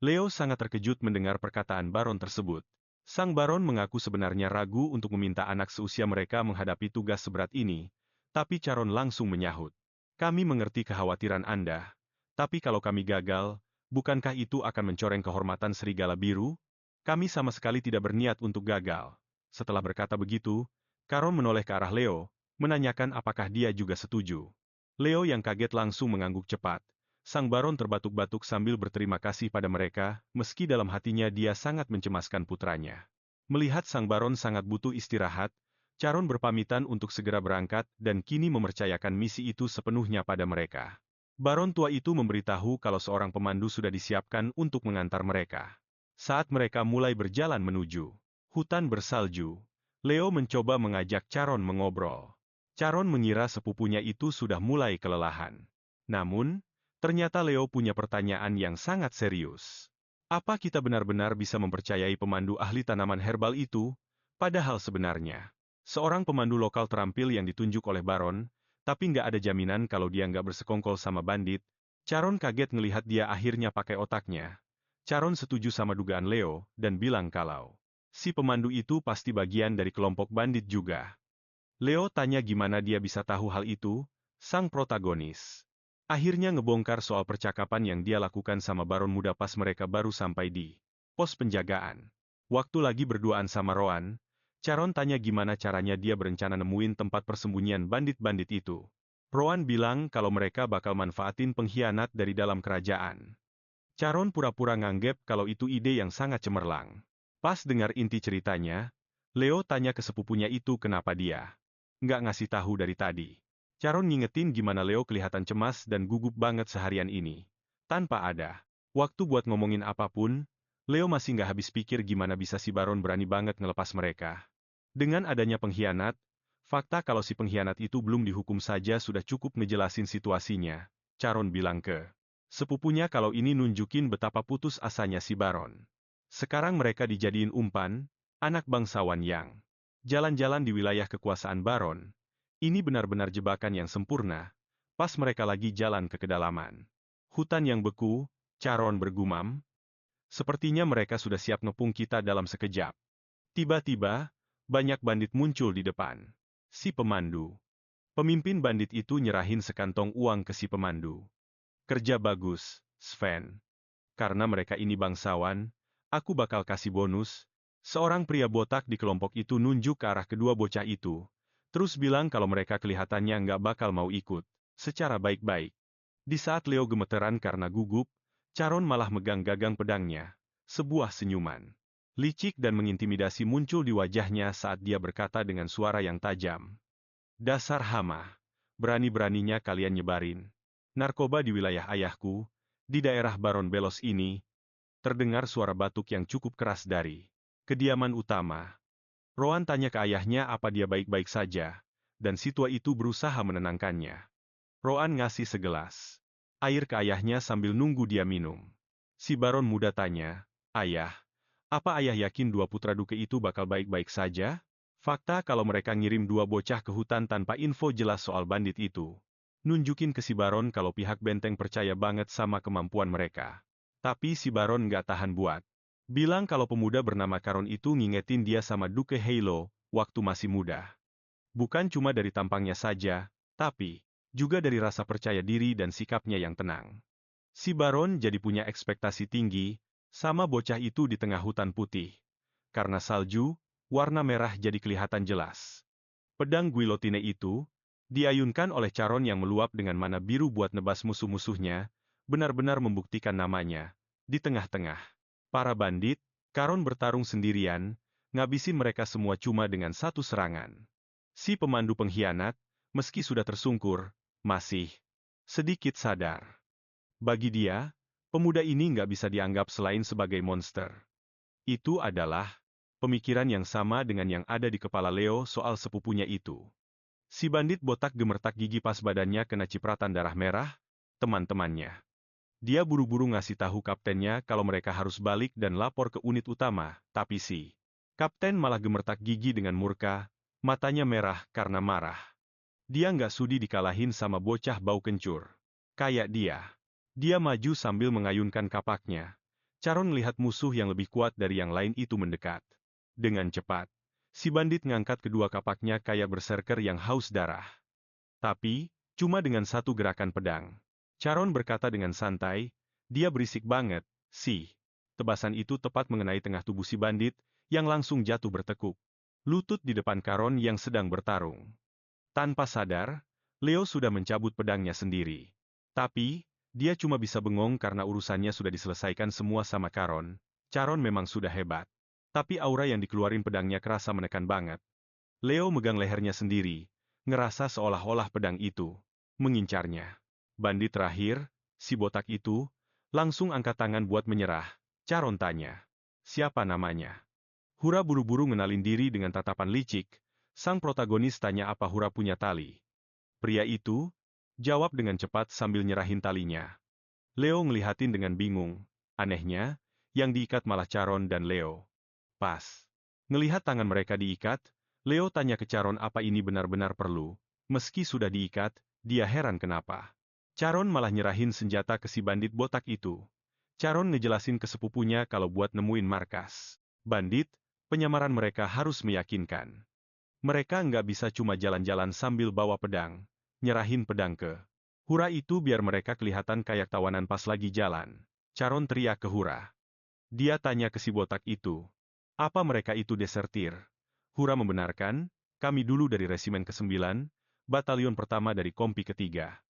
Leo sangat terkejut mendengar perkataan Baron tersebut. Sang Baron mengaku sebenarnya ragu untuk meminta anak seusia mereka menghadapi tugas seberat ini, tapi Caron langsung menyahut. Kami mengerti kekhawatiran Anda, tapi kalau kami gagal, bukankah itu akan mencoreng kehormatan Serigala Biru? Kami sama sekali tidak berniat untuk gagal. Setelah berkata begitu, Caron menoleh ke arah Leo, menanyakan apakah dia juga setuju. Leo yang kaget langsung mengangguk cepat. Sang Baron terbatuk-batuk sambil berterima kasih pada mereka, meski dalam hatinya dia sangat mencemaskan putranya. Melihat Sang Baron sangat butuh istirahat, Caron berpamitan untuk segera berangkat dan kini mempercayakan misi itu sepenuhnya pada mereka. Baron tua itu memberitahu kalau seorang pemandu sudah disiapkan untuk mengantar mereka. Saat mereka mulai berjalan menuju hutan bersalju, Leo mencoba mengajak Caron mengobrol. Caron mengira sepupunya itu sudah mulai kelelahan. Namun, ternyata Leo punya pertanyaan yang sangat serius. Apa kita benar-benar bisa mempercayai pemandu ahli tanaman herbal itu? Padahal sebenarnya, seorang pemandu lokal terampil yang ditunjuk oleh Baron, tapi nggak ada jaminan kalau dia nggak bersekongkol sama bandit. Caron kaget ngelihat dia akhirnya pakai otaknya. Caron setuju sama dugaan Leo, dan bilang kalau si pemandu itu pasti bagian dari kelompok bandit juga. Leo tanya gimana dia bisa tahu hal itu, sang protagonis. Akhirnya ngebongkar soal percakapan yang dia lakukan sama Baron muda pas mereka baru sampai di pos penjagaan. Waktu lagi berduaan sama Rohan, Charon tanya gimana caranya dia berencana nemuin tempat persembunyian bandit-bandit itu. Rowan bilang kalau mereka bakal manfaatin pengkhianat dari dalam kerajaan. Charon pura-pura nganggep kalau itu ide yang sangat cemerlang. Pas dengar inti ceritanya, Leo tanya ke sepupunya itu kenapa dia nggak ngasih tahu dari tadi. Charon ngingetin gimana Leo kelihatan cemas dan gugup banget seharian ini. Tanpa ada waktu buat ngomongin apapun, Leo masih nggak habis pikir gimana bisa si Baron berani banget ngelepas mereka. Dengan adanya pengkhianat, fakta kalau si pengkhianat itu belum dihukum saja sudah cukup ngejelasin situasinya. Charon bilang ke sepupunya kalau ini nunjukin betapa putus asanya si Baron. Sekarang mereka dijadiin umpan, anak bangsawan yang jalan-jalan di wilayah kekuasaan Baron. Ini benar-benar jebakan yang sempurna, pas mereka lagi jalan ke kedalaman hutan yang beku. Charon bergumam, sepertinya mereka sudah siap ngepung kita dalam sekejap. Tiba-tiba, banyak bandit muncul di depan si pemandu. Pemimpin bandit itu nyerahin sekantong uang ke si pemandu. Kerja bagus, Sven. Karena mereka ini bangsawan, aku bakal kasih bonus. Seorang pria botak di kelompok itu nunjuk ke arah kedua bocah itu. Terus bilang kalau mereka kelihatannya nggak bakal mau ikut. Secara baik-baik. Di saat Leo gemeteran karena gugup, Charon malah megang gagang pedangnya. Sebuah senyuman licik dan mengintimidasi muncul di wajahnya saat dia berkata dengan suara yang tajam. Dasar hama. Berani-beraninya kalian nyebarin narkoba di wilayah ayahku, di daerah Baron Belos ini. Terdengar suara batuk yang cukup keras dari kediaman utama. Rowan tanya ke ayahnya apa dia baik-baik saja, dan si tua itu berusaha menenangkannya. Rowan ngasih segelas air ke ayahnya sambil nunggu dia minum. Si Baron muda tanya, "Ayah, apa ayah yakin dua putra duke itu bakal baik-baik saja?" Fakta kalau mereka ngirim dua bocah ke hutan tanpa info jelas soal bandit itu. Nunjukin ke si Baron kalau pihak benteng percaya banget sama kemampuan mereka. Tapi si Baron nggak tahan buat bilang kalau pemuda bernama Caron itu ngingetin dia sama Duke Halo, waktu masih muda. Bukan cuma dari tampangnya saja, tapi juga dari rasa percaya diri dan sikapnya yang tenang. Si Baron jadi punya ekspektasi tinggi, sama bocah itu di tengah hutan putih. Karena salju, warna merah jadi kelihatan jelas. Pedang guillotine itu, diayunkan oleh Charon yang meluap dengan mana biru buat nebas musuh-musuhnya, benar-benar membuktikan namanya. Di tengah-tengah para bandit, Charon bertarung sendirian, ngabisin mereka semua cuma dengan satu serangan. Si pemandu pengkhianat, meski sudah tersungkur, masih sedikit sadar. Bagi dia, pemuda ini nggak bisa dianggap selain sebagai monster. Itu adalah pemikiran yang sama dengan yang ada di kepala Leo soal sepupunya itu. Si bandit botak gemertak gigi pas badannya kena cipratan darah merah, teman-temannya. Dia buru-buru ngasih tahu kaptennya kalau mereka harus balik dan lapor ke unit utama, tapi si kapten malah gemertak gigi dengan murka, matanya merah karena marah. Dia nggak sudi dikalahin sama bocah bau kencur. Kayak dia. Dia maju sambil mengayunkan kapaknya. Charon melihat musuh yang lebih kuat dari yang lain itu mendekat. Dengan cepat, si bandit ngangkat kedua kapaknya kayak berserker yang haus darah. Tapi, cuma dengan satu gerakan pedang. Charon berkata dengan santai, dia berisik banget, sih. Tebasan itu tepat mengenai tengah tubuh si bandit, yang langsung jatuh bertekuk. Lutut di depan Charon yang sedang bertarung. Tanpa sadar, Leo sudah mencabut pedangnya sendiri. Tapi, dia cuma bisa bengong karena urusannya sudah diselesaikan semua sama Charon. Charon memang sudah hebat. Tapi aura yang dikeluarin pedangnya kerasa menekan banget. Leo megang lehernya sendiri, ngerasa seolah-olah pedang itu mengincarnya. Bandit terakhir, si botak itu, langsung angkat tangan buat menyerah. Charon tanya, "Siapa namanya?" Hura buru-buru ngenalin diri dengan tatapan licik. Sang protagonis tanya apa Hura punya tali. Pria itu jawab dengan cepat sambil nyerahin talinya. Leo ngelihatin dengan bingung. Anehnya, yang diikat malah Charon dan Leo. Pas ngelihat tangan mereka diikat, Leo tanya ke Charon apa ini benar-benar perlu. Meski sudah diikat, dia heran kenapa Charon malah nyerahin senjata ke si bandit botak itu. Charon ngejelasin ke sepupunya kalau buat nemuin markas bandit, penyamaran mereka harus meyakinkan. Mereka nggak bisa cuma jalan-jalan sambil bawa pedang, nyerahin pedang ke Hura itu biar mereka kelihatan kayak tawanan pas lagi jalan. Charon teriak ke Hura. Dia tanya ke si botak itu, apa mereka itu desertir? Hura membenarkan, kami dulu dari Resimen ke-9, Batalion Pertama dari Kompi ketiga.